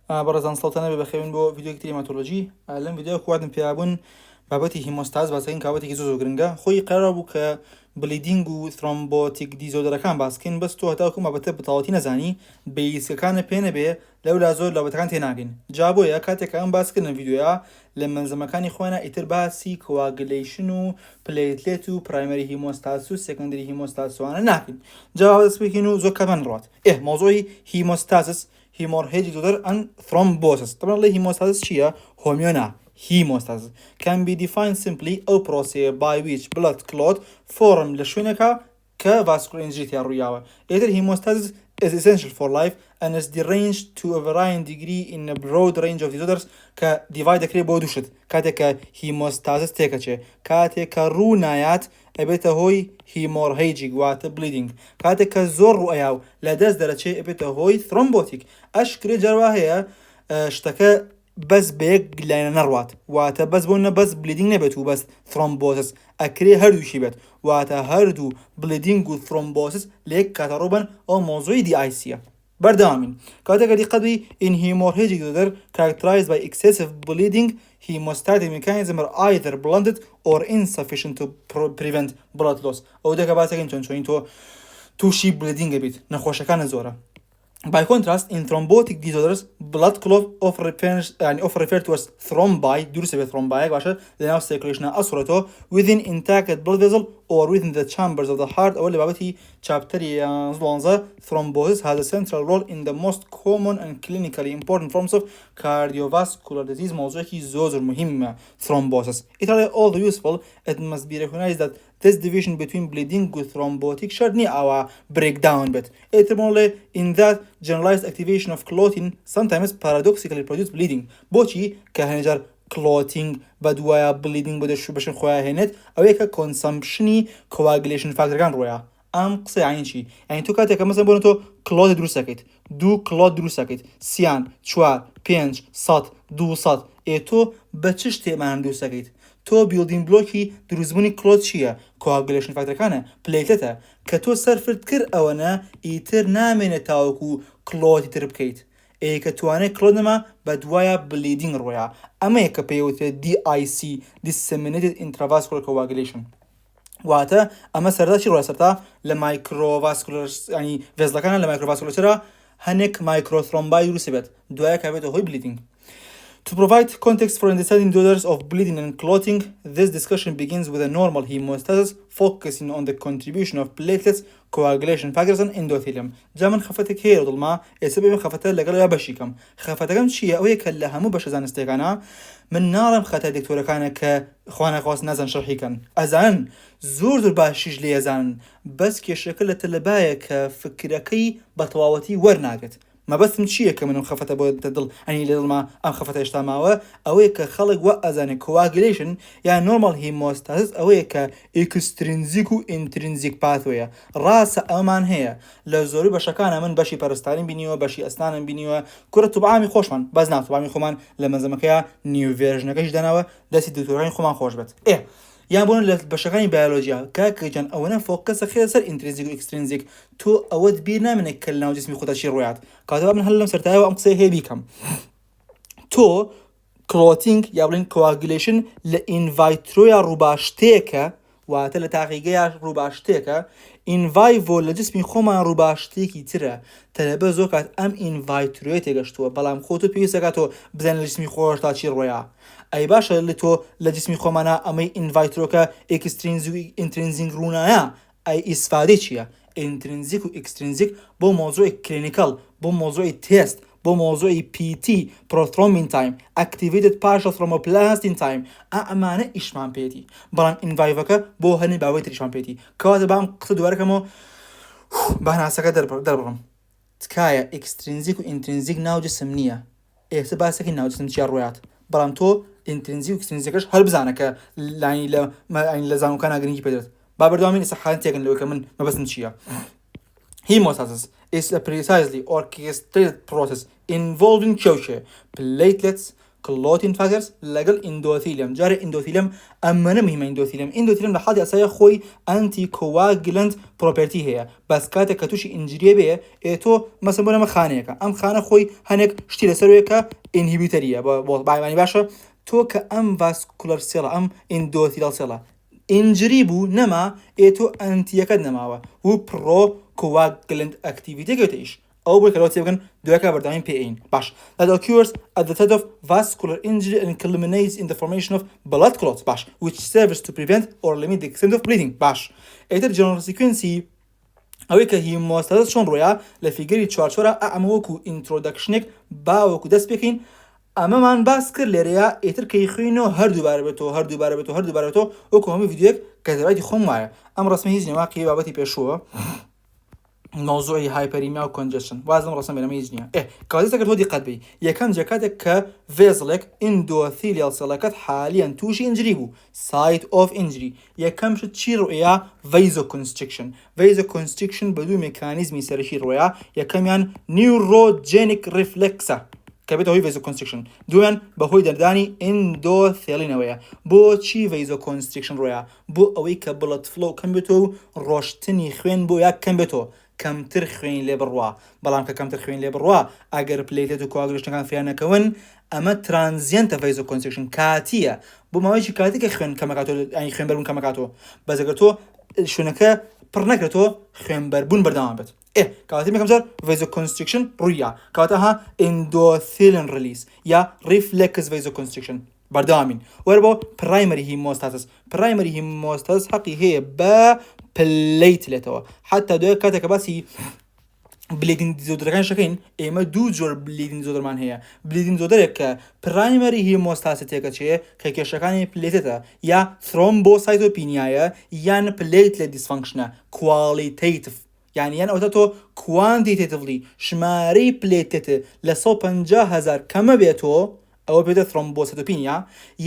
بەڕێزان سڵتانە بێ بەخێوین بۆ ڤیدیۆیەکی هێماتۆلۆژی. لەم ڤیدیۆ خواردن پێیابوون بابەتی هیمۆستاز باسەکەین کابەتێکی زۆر گرنگە. خۆی قەرار بوو کە بلیدینگ و ترۆمبۆتیک دیزۆردەرەکان باسکەین، بەس تۆ هەتاکو بابەتە بەتەواوەتی نەزانی، بەیسکەکانە پێ نەبێ لەولا زۆر بابەتەکان تێناگەین. جا بۆیە کاتێک ئەم باسکردن ڤیدیۆیە لە مەنزەمەکانی خۆیانە ئیتر باسی کواگلیشن و پلێتلێت و پرایمەری هیمۆستاس و سێکەندری هیمۆستاسوانە ناکەین. جا دەست بکەین و زۆر کاتمان ڕات. مۆزۆی هیمۆستاسس hemorrhagic disorder and thrombosis. طبعا الله hemostasis چیه؟ هومیونا. Hemostasis can be defined simply a process by which blood clot form لشوينكا كvascular injury الرياوة. Either hemostasis is essential for life and is deranged to a varying degree in a broad range of disorders divide كري بودوشت كاتك hemostasis تيكاتشي كاتك رونايات ابيتا هوي hemorrhagic وات bleeding كاتك زور رؤياو لدز درجة ابيتا هوي thrombotic اشكري جروا هي اشتكى بس بيك لين نروات واتا بس بونا بس bleeding نبتو بس thrombosis اكري هردو شيبت واتا هردو bleeding و thrombosis ليك كاتروبا او موضوعي دي ايسيا بردامين category قدوي in hemorrhagic disorder characterized by excessive bleeding hemostatic mechanism are either blunted or insufficient to prevent blood loss او ده كباسكين تونشوين تو شي bleeding بيت نخوشكان زورا. By contrast, in thrombotic disorders, blood clot often referred to as thrombi, durse thrombi, لأنه circulation أسرته within intact blood vessel or within the chambers of the heart. أول بابتي chapter زلونزا thrombosis has a central role in the most common and clinically important forms of cardiovascular disease. موضوعي زوجر مهمة thrombosis. It is although useful, it must be recognized that this division between bleeding with thrombotic should need our breakdown bit. Etymologically, in that generalized activation of clotting sometimes paradoxically produce bleeding. بوشي كهنجر clotting بدوايا bleeding بده شو بشن خويا هنت أو يك consumption coagulation factor كان رويا. قصي يعني شيء يعني تو كاتك مثلا بقول تو clot درو سكت دو clot درو سكت سيان شوار بينج صات دو صات تو بتشش تمان درو سكت تو building blocki دروزبوني clot شيء coagulation factor كانه platelet كتو سرفرت كر أونا إيتر نامنة تاوكو clot تربكيت كتوانه كلونما بدوايا bleeding رويا أما يكبيوت DIC disseminated intravascular coagulation واتا أما سردا شي رويا سردا لمايكروفاسكولار يعني فيزلا كان لمايكروفاسكولار ترى هنك مايكروثرومباي يرسبت دوايا كبيوت هوي bleeding. To provide context for understanding disorders of bleeding and clotting, this discussion begins with a normal hemostasis, focusing on the contribution of platelets, coagulation factors and endothelium. جامن خفتك هي رضلما السبب خفتها لقلا بشيكم خفتكم شيء أو يكلها مو بش زان استيقانا من نارم ختا دكتورة كان كخوانا خواص نازن شرحي كان أزان زور درباشيج لي أزان بس كشكل تلبايا كفكركي بطواوتي ورناقت ما بس مشيه كمان خفته بود تدل يعني لما أم خفته اجتماعه أويك خلق وأزاني coagulation يعني normal hemostasis أويك extrinsic و intrinsic pathway راس أمان هي لزوري بشكانا من بشي برستالين بينيو بشي أسنان بينيو كرة طبعامي خوشمان بزنا طبعامي خومان لما زمكيا نيو فيرجن كش دناوة داسي دكتورين خومان خوش بت يعني بقولن لبشكاني بيولوجيا كاكجان أونا فوكس خير سر intrinsic و extrinsic تو أود بينا من الكلنا وجسمي خدا شيء رؤيات كاتبا من هلا مسرتها وأمقصي هي بيكم تو clotting يابلين coagulation لإن فيترويا روباشتيكا واتل تحقيقيا روباشتيكا إن فيفو لجسمي خوما روباشتيكي ترى تلبى زوكات أم إن فيترويا تيجشتوا بلام خوتو بيسكاتو بزن لجسمي خوش تاشير رؤيا أي باشا اللي تو لجسمي خومانا أمي إن فيتروكا إكسترينزيك إنترينزيك رونايا أي إسفاديشيا إنترينزيك و إكسترينزيك بو موضوع كلينيكال بو موضوع تيست بو موضوع PT prothrombin time activated partial thromboplastin time أمانة إشمان بيتي بلان إن فيفوكا بو هني باويت إشمان بيتي كواتا بام قصد وركمو بهنا سكا دربهم تكايا إكسترينزيك و إنترينزيك ناو جسمنية سباسكي ناو جسم تشير رويات بلام تو intrinsic و extrinsic هل بزانك يعني لزانو كان أغنيكي بدرت بابردوامين إسحالين تيغن لو كمان ما بس نشيا. Hemostasis is a precisely orchestrated process involving choke platelets, clotting factors لەگەڵ ئیندۆتیلیەم جارە ئیندۆتیلیەم ئەمەنە مهمە ئیندۆتیلیەم لە حاڵی ئەسایە خۆی ئەنتی کۆواگلنت پرۆپەرتی هەیە بەس کاتێک کە تووشی ئینجریە بێ ئێتۆ مەسەڵەن بۆ نەمە خانەیەەکە ئەم خانە خۆی هەنێک شتی لەسەرەوەیە کە ئینهیبیتەریە بۆ بایمانی باشە تۆ کە ئەم ڤاسکولەر سێڵە ئەم ئیندۆتیلال سێڵە ئینجری بوو نەما ئێتۆ ئەنتیەکەت نەماوە و پڕۆ کۆواگلنت ئەکتیڤیتێکێتە ئیش ئەو بۆ کەلەوە تێبگەن دوایەکە بەردەوامین پێین باش that occurs at the site of vascular injury and culminates in the formation of blood clots باش which serves to prevent or limit the extent of bleeding باش ئێتر general sequence ئەوەی کە هیمۆستاسیس چۆن ڕۆیە لە فیگەری چوارچۆرە ئەمە وەکو ئینترۆدەکشنێک باوەکو دەست پێکەین ئەمەمان باس کرد لێرەیە ئێتر کەی خوێنەوە هەردووبارە بێتەوە وەکو هەموو ڤیدیۆیەک کە دەبێتی خۆم وایە ئەم ڕسمە هیچ نیە واقعی بابەتی پێشووە موضوعی هایپەریمیا و کۆنجەشن وازم ڕسم بێنەمە هیچ نییە کاتێک تۆ دیقەت بی یەکەم جێکاتێک کە ڤێزڵێک ئیندۆتیلیال سێڵەکەت حالیان تووشی ئینجری بوو سایت ئۆف ئینجری یەکەم شت چی ڕۆیە ڤەیزۆکۆنستریکشن بە دوو مێکانیزمی سەرەکی ڕۆیە یەکەمیان نیورۆجێنیک ڕیفلێکسە کە بێتە هۆی ڤەیزۆکۆنستریکشن دویان بەهۆی دەردانی ئیندۆثێلینەوەیە بۆچی ڤەیزۆکۆنستریکشن ڕۆیە بۆ ئەوەی کە بڵەت فلۆ کەم بێتەوە و ڕۆشتنی خوێن بۆ یا کەم بێتەوە کەمتر خوێن لێ بڕوا بەڵام کە کەمتر خوێن لێ بڕوا ئەگەر پلێتێت و کواگرشتەکان فیانەکەون ئەمە ترانزیەنتە ڤەیزۆکۆنستریکشن کاتیە بۆ ماوەیەکی کاتێکە خوێن کەمەکاتەوە ئەنی خوێنبەربوون کەمەکاتەوە بەس ئەگەر تۆ شوێنەکە پڕ نەکرێتەوە خوێنبەربوون بەردەوام بێت کاتی مەکەم جار ڤەیزۆکۆنستریکشن ڕوویە کاتەها ئیندۆثیلین ریلیز یا ریفلێکس ڤەیزۆکۆنستریکشن بەردەوامین وەرە بۆ پرایمەری هیمۆستاسیس حەقی هەیە بە پلەیتلێتەوە حتا دوای کاتێکە باسی بلیدین دیزۆدەرەکان شەکەین ئێمە دوو جۆر بلیدین دیزۆدەرمان هەیە بلیدین دیزۆدەرێک کە پرایمەری هیمۆستاسیس تێکە چێ کە کێشەکانی پلێتێتە یا ترۆمبۆسایتۆپینیایە یان پلێتلێت دیسفانکشنە کوالیتیتیڤ یان ئەوتە تۆ کوانتیتیڤلی ژمارەی پلێتێتە لە 150,000 کەمە بێتەوە ئەوە پێدە ترۆمبۆسایتۆپینیا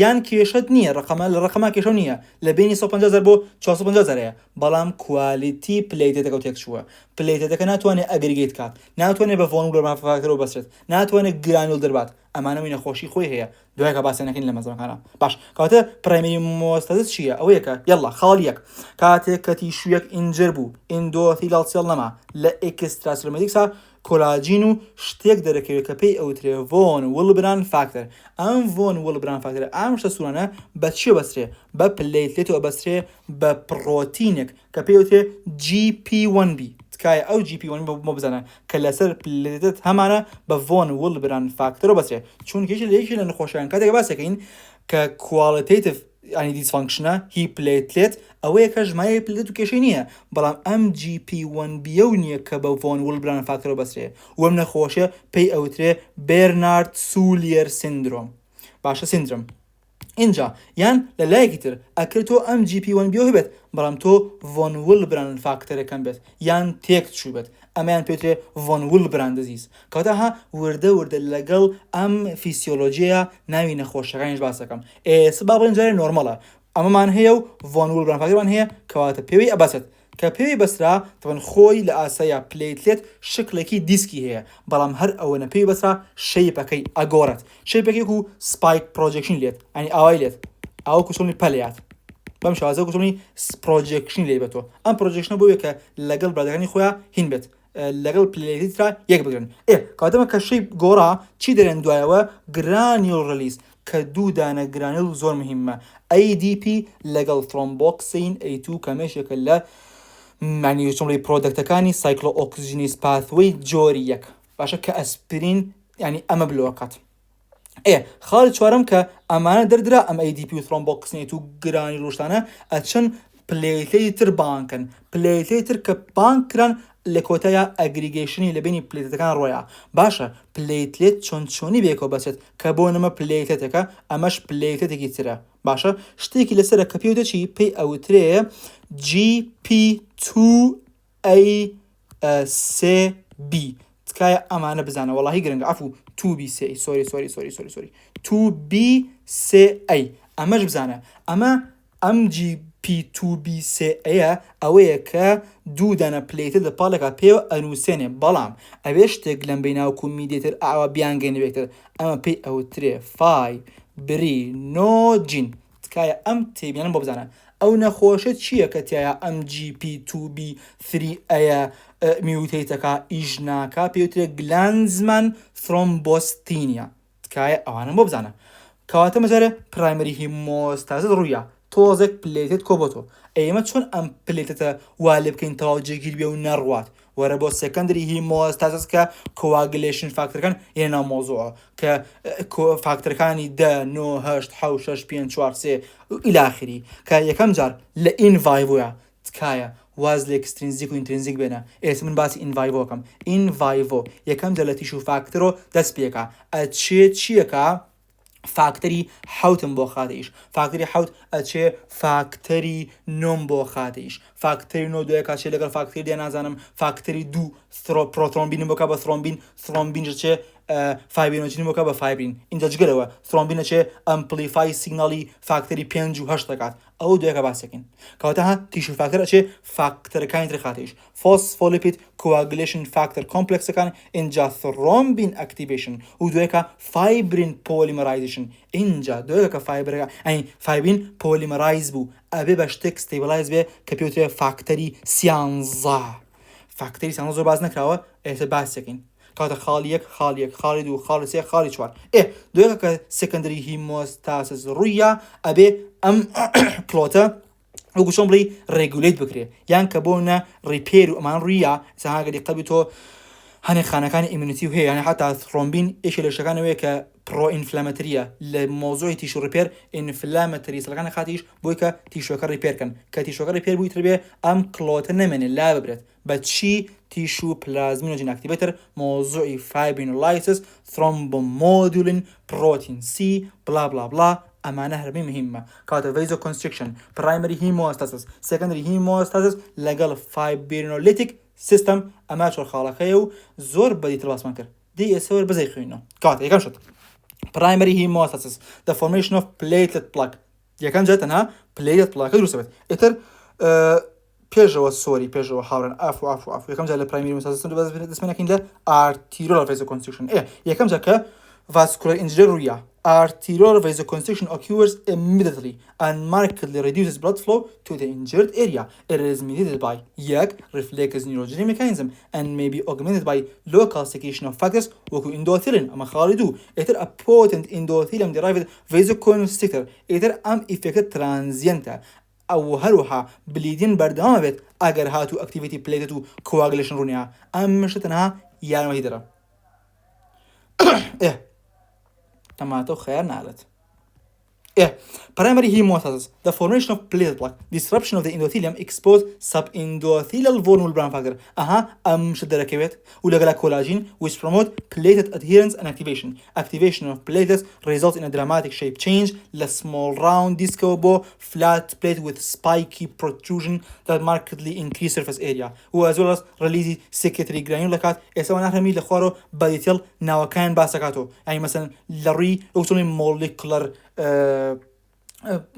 یان کێشەت نییە لە ڕقەما کێشە نییە لە بینی 150,000 بۆ 450,000 بەڵام کوالیتی پلێتێتەکە و تێکچووە پلێتێتەکە ناتوانێت ئەگریگیت کات ناتوانێت بە ڤۆنگلۆبان فاکتۆرەوە بەسرێت ناتوانێت گرانول دەربات ئەمانە وینە خۆشی خۆی هەیە دوایکە باسێنەکەین لە مەزەکانە باش کاتە پرایمەری هیمۆستاسیس چییە ئەوەیەکە یەڵا خاڵ یەک کاتێک کە تیشوویەک ئینجر بوو ئیندۆتیلیال سێڵ نەما لە ئێکستراسلۆمەتیکسا کۆلاجین و شتێک دەرەکەوێت کە پێی ئەوترێ ڤۆن وڵبران فاکتەر ئەم ڤۆن وڵبران فاکتەر ئەم شتە سوورانە بە چی بەسرێ بە پلێتلێتەوە بەسرێ بە پڕۆتینێک کە پێی ئەوترێ GP1B تکایە ئەو GP1 بۆ بزانە کە لەسەر پلێتێت هەمانە بە ڤۆن وڵبران فاکتەرەوە بەسرێ چونکێکی لە یەکی لە نەخۆشیان کاتێک باسەکەین کە کوالیتیتیڤ ینی دیسفانکشنە هی پلێتلێت ئەوەیە کە ژمارەی پلێت و کێشەی نییە بەڵام ئەم GP1B نییە کە بە ڤۆن وڵبران فاکتەرەوە بەسرێ وەم نەخۆشیە پێی ئەوترێ بێرنارد سولیەر سیندرۆم باشە سیندرۆم اینجا یان لە لایەکی تر ئەکرێتەوە ئەم GP1B هەبێت بەڵام تۆ ڤۆن وڵبران فاکتەرەکەم بێت یان تێک چوو بێت ئەمەیان پێوترێ ڤۆن وڵبران دزیز کەواتە وردە لەگەڵ ئەم فیسیۆلۆژیە ناوی نەخۆشەکانیش باسەکەم ئێستا با بڵێن جارێ نۆرمەڵە ئەمەمان هەیە و ڤۆن وڵبران فاکتەرمان هەیە کەواتە پێوی ئەبەست کە پێوی بەسرا تەبەن خۆی لە ئاسایە پلێتلێت شکلێکی دیسکی هەیە بەڵام هەر ئەوەنە پێوی بەسرا شەیپەکەی ئەگۆڕێت شەیپەکەی و سپایک پرۆجێکشن لێت ئەنی ئاوای لێت ئەو کوچڵنی پەلەیات بەم شازە کوچڵنی پرۆجێکشن لێ بێتەوە ئەم پرۆجێکشنە بۆیە کە لەگەڵ برادەکانی خۆیان هین بێت لەگەڵ پلێترا یەک بگرن کاتەمە کە شەیپ گۆڕا چی دەرێن دوایەوە گرانیۆل ڕەلیز کە دوو دانە گرانیۆل زۆر مهمە ADP لەگەڵ ترۆمبۆکسین A2 کەمێشێکە لە معنی جملەی پرۆدەکتەکانی سایکلۆ ئۆکسیژنیز پاثوەی جۆری یەک باشە کە ئەسپرین ینی ئەمە بلۆکات خاڵی چوارم کە ئەمانە دەردرا ئەم ADP و ترۆمبۆکسین A2 گرانی ڕۆشتانە ئەچەن پلێتەی تر بانکن پلێتەی تر کە بانکران لە کۆتایە ئەگریگەیشنی لە بینی پلێتەکان ڕۆیە باشە پلێتلێت چۆنی بێکەوە بەسێت کە بۆ نەمە پلێتێتەکە ئەمەش پلێتێکی ترە باشە شتێکی لەسەرە کە پێوتە چی پێی ئەوترێ GP2A3B تکایە ئەمانە بزانە وەڵاهی گرنگە ئەفو 2B3 سۆری 2B3A ئەمەش بزانە ئەمە MGP2B3 ئەوەیە کە دوو دانە پلێتت لە پاڵێکا پێوە ئەنووسێنێ بەڵام ئەوێ شتێک لەم بیناوکو میدێتر ئاوە بیانگەێنەوێتتر ئەمە پێی ئەوترێ فایبرینۆجین تکایە ئەم تێبیانم بۆ بزانە ئەو نەخۆشە چییە کە تایە MGP2B3 میوتیتەکە ئیژناکە پێوترێ گلانزمان تhrombocythemia تکایە ئەوانم بۆ بزانە کەواتە مەجارە پرایمەری هیمۆستازت ڕوویە تۆزێک پلێتت کۆبۆتۆ ئێمە چۆن ئەم پلێتەتە وا لێ بکەین تەواو جێگیر بێ و نەڕوات وەرە بۆ سەکەندری هیمۆستازس کە کۆواگلێشن فاکتەرەکان هێنا مۆزوعە کە فاکتەرەکانی 10 9 8 7 6 5 4 3 ئیلاخری کە یەکەم جار لە ئینڤایڤۆیە تکایە واز لە ئەکسترینزیک و ئینترینزیک بێنە ئێستا من باسی ئینڤایڤۆکەم ئینڤایڤۆ یەکەم جار لە تیش و فاکتەرۆ دەست پێکە ئەچێ چیەکە فاکتەری حوتم بۆ خاتەیش فاکتەری حوت ئەچێ فاکتەری نۆم بۆ خاتەیش فاکتەری نۆ دوایە کاچێ لەگەڵ فاکتەری دێ نازانم فاکتەری دوو پرۆتۆمبین بۆکە بە تhromبین چێ فایبرینۆجین بۆکە بە فایبرین اینجا جگەرەوە تhromبینە چێ ئەمپلیفای سیگناڵی فاکتەری 5 و 8 دەکات ئەو دوایەکە باسێکین کەواتە ها تیش و فاکتەر ئەچێ فاکتەرەکانی تر خاتەیش فۆسفۆلیپید کوواگولیشن فاکتەر کۆمپلێکسەکان اینجا تhromبین ئەکتیڤیشن و دوایەکە فایبرین پۆلیمەرایزیشن اینجا دوایەکە فایبرەکە فایبرین پۆلیمەرایز بوو ئەبێ بە شتێک ستێبڵایز بێ کە پێوترێ فاکتەری سیانزە فاکتەری سیانزە زۆر باز نەکراوە ئێستا باسێکین کەواتە خاڵی 1 خاڵی 1 خاڵی 2 خاڵی 3 خاڵی 4 دوایەکە کە سەکەندری هیمۆستاسس ڕوویە ئەبێ ئەم کلۆتە وەکو چۆن بڵێ ڕێگولیت بکرێ یان کە بۆ نە ڕیپێر و ئەمان ڕوویە سەهاگەری قەبی تۆ هەنێک خانەکانی ئیمونیتی و هەیە یعنی حتا تhromبین یەکێ لە شتەکانەوەیە کە پرۆ ئینفلامەتریە لە مۆزۆی تیش و ڕیپێر ئینفلامەتری سەڵەکانی خاتیش بۆی کە تیشۆکە ڕیپێرکەن کە تیشۆکە ڕیپێر بووی تر بێ ئەم کلۆتە نەمێنێ لا ببرێت بە چی تیشو پلازمینۆجین ئاکتیڤێتر مۆزۆی فایبرینۆلایسس تhrombomodular پرۆتین سی بلا بلا بلا ئەمانە هەرمی مهمە کاتە ڤیزۆ کۆنستریکشن پرایمەری هیمۆستاسس سەکەندری هیمۆستاسس لەگەڵ فایبرینۆلیتیک سیستم ئەمە چۆر خاڵەکەیە و زۆر بەدیتر باسمان کرد دی ئێسەوەر بزەی خوێنەوە کاتە یەکەم شت primary hemostasis the formation of platelet plaque یەکەم جا تەنها platelet plaque دروست بێت ئێتر پێشەوە سۆری پێشەوە هاورن ئاف یەکەم جا لە primary hemostasis دەستمێنەکەین لە arterial vasoconstriction یەکەم جا کە vascular injury ڕوویە arterial vasoconstriction occurs immediately and markedly reduces blood flow to the injured area. It is mediated by reflex neurogenic mechanism and may be augmented by local secretion of factors وكو endothelin أما خالدو إتر a potent endothelin derived vasoconstrictor إتر am effected transient أو هروها بليدين بردام بيت أجر هاتو activity platelet و coagulation رونيا أم مش تنها يعني وهيدرا تماتو خير نالت primary hemostasis the formation of platelet plaque disruption of the endothelium expose subendothelial vulnerable brown factor أم شدرة كبيت ولغلا collagen which promote platelet adherence and activation of platelets results in a dramatic shape change the small round discobo flat plate with spiky protrusion that markedly increase surface area as well as release secretory granulocyte اسمه نحرمي لخوارو بديتيل ناوكان باسكاتو يعني مثلا لري اوتوني molecular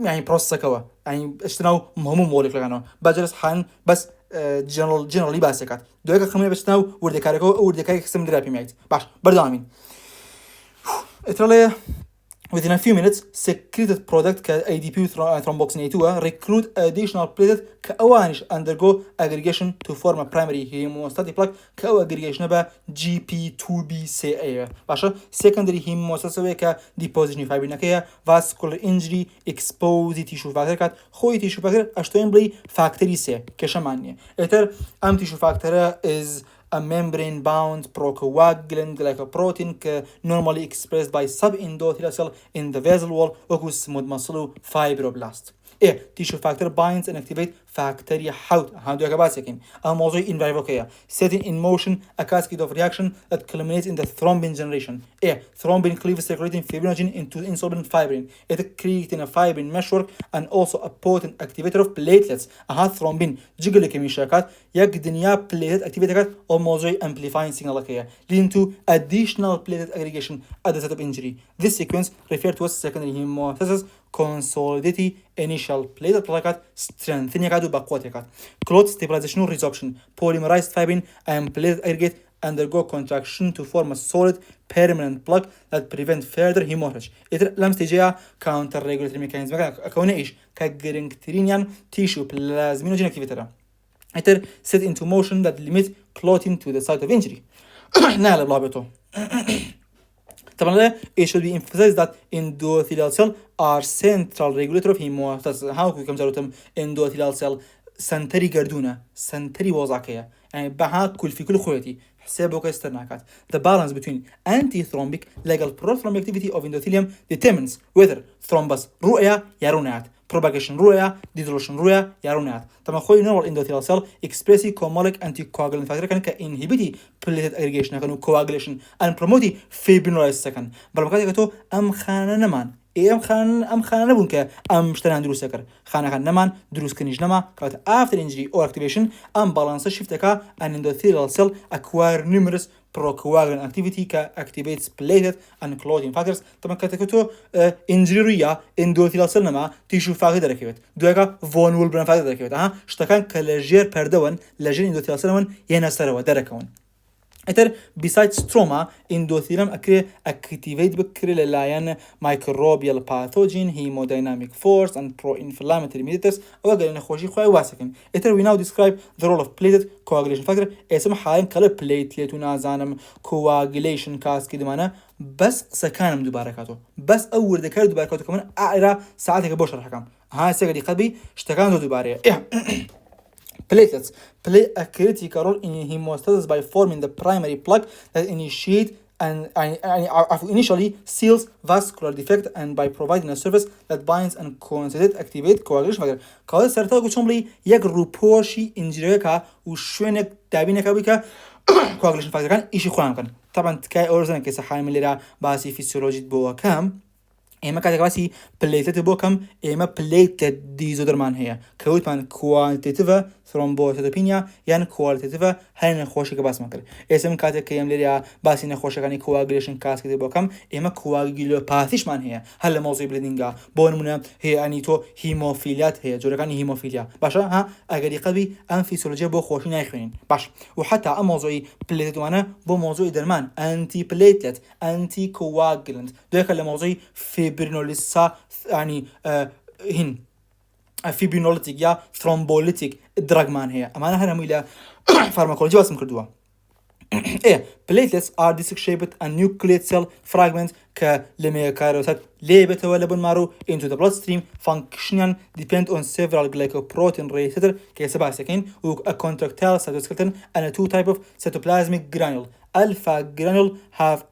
يعني بروسسكوا يعني اشتناو مهم مولك لغانو بجلس حان بس جنرالي باسكات دوكا خمينه بشتناو وردكاري قسم درابي ميت باش بردامين اترالي within a few minutes secreted product ka ADP thromboxane A2 recruit additional platelet كأوانش undergo aggregation to form a primary hemostatic plaque كأو aggregation با GP2B3 باشا secondary hemostatic ka deposition fibrin كيا vascular injury expose tissue factor كات خوي tissue factor اشتوين بلي factory C كشمانية اتر am tissue factor is a membrane-bound procoagulant glycoprotein normally expressed by subendothelial cell in the vessel wall or smooth muscle fibroblast. Tissue factor binds and activates factory how do you again? A mozo in vivo setting in motion a cascade of reaction that culminates in the thrombin generation. Thrombin cleaves circulating fibrinogen into insoluble fibrin. It creating a fibrin meshwork and also a potent activator of platelets. Thrombin jiggle كميشاكات يقدنيا platelet activator or mozo amplifying signal leading to additional platelet aggregation at the site of injury. This sequence referred to as secondary hemostasis consolidating initial platelet plaque strengthening و بقوة clot stabilization و resorption polymerized fibrin and platelet aggregate undergo contraction to form a solid permanent plug that prevent further hemorrhage. لم تجيها counter regulatory mechanism كونه إيش كجرينكترينيان tissue plasminogen activator. Set into motion that limit clotting to the site of injury. نعلم لعبته. طبعا it should be emphasized that endothelial cells are central regulator of hemostasis. How comes out of endothelial cell سنتري قردونة سنتري وظاكية يعني بها كل في كل خويتي حسابه كاسترناكات. The balance between antithrombic legal prothrombic activity of endothelium determines whether thrombus رؤية يرونات propagation رؤية dissolution رؤية يرونات. طبعا خوي normal endothelial cell express commolic anticoagulant factor كان كinhibit platelet aggregation كانوا coagulation and promote fibrinolysis كان برمكاتي كتو أم خانة نمان ام خانه نبون که ام اشتران دروس کر خانه خان نمان دروس کنیش نما كات after injury or activation ام balance shift ka an endothelial cell acquire numerous procoagulant activity ka activates platelet and clotting factors. طبعا كتكتو injury ريا endothelial cell نما tissue factor دركيت دوكا vulnerable factor دركيت اشتكان كلجير پردون لجين endothelial cell من ينسروا دركون. besides trauma endothelium activate بكري للاين microbial pathogen hemodynamic force and pro-inflammatory mediators وقال نخوشي خوي واسكن. we now describe the role of platelet coagulation factor اسم حالين كلا platelet ونازانم coagulation كاس كده معنا بس سكانم دوباركاتو بس أول ذكر دوباركاتو كمان أعرى ساعتك بوش الحكم هاي سجدي قلبي اشتكان دوبارية Platelets play a critical role in hemostasis by forming the primary plug that initially seals vascular defect and by providing a surface that binds and consolidates activate coagulation factor. كذا سرطان قشملي يجرو بورشي إنجريكا وشونك تابينك بيكا coagulation factor كان إيش يخوان كان. طبعا تكاي أورزان كيس حال من اللي باسي فيسيولوجي بوا كام. إما كاتك باسي platelet بوكم إما platelet ديزودرمان هي كوت من quantitative thrombocytopenia يعني qualitative هاي نخوشي كباس مكر اسم كاتك كيم ليريا باسي نخوشي كاني coagulation كاس كده بوكم إما coagulopathiش من هي هلا موضوع بليدنجا بونمنا هي يعني تو هيموفيليات هي جورا كاني هيموفيليا باشا ها أجري قلبي أم فيسيولوجيا بو خوشي نايخين باش وحتى أم موضوعي platelet وانا بو موضوع درمان anti platelet anti coagulant ده كله موضوعي fibrinolysis يعني هن fibrinolytic يا thrombolytic drug مان هي أما أنا هنا ميلا pharmacology بس مكردوها إيه platelets are disc shaped and nucleate cell fragments كلميكاروسات ليبت ولا بنمارو into the bloodstream function depend on several glycoprotein receptor كسبعة سكين و a contractile cytoskeleton and a two type of cytoplasmic granule alpha granule have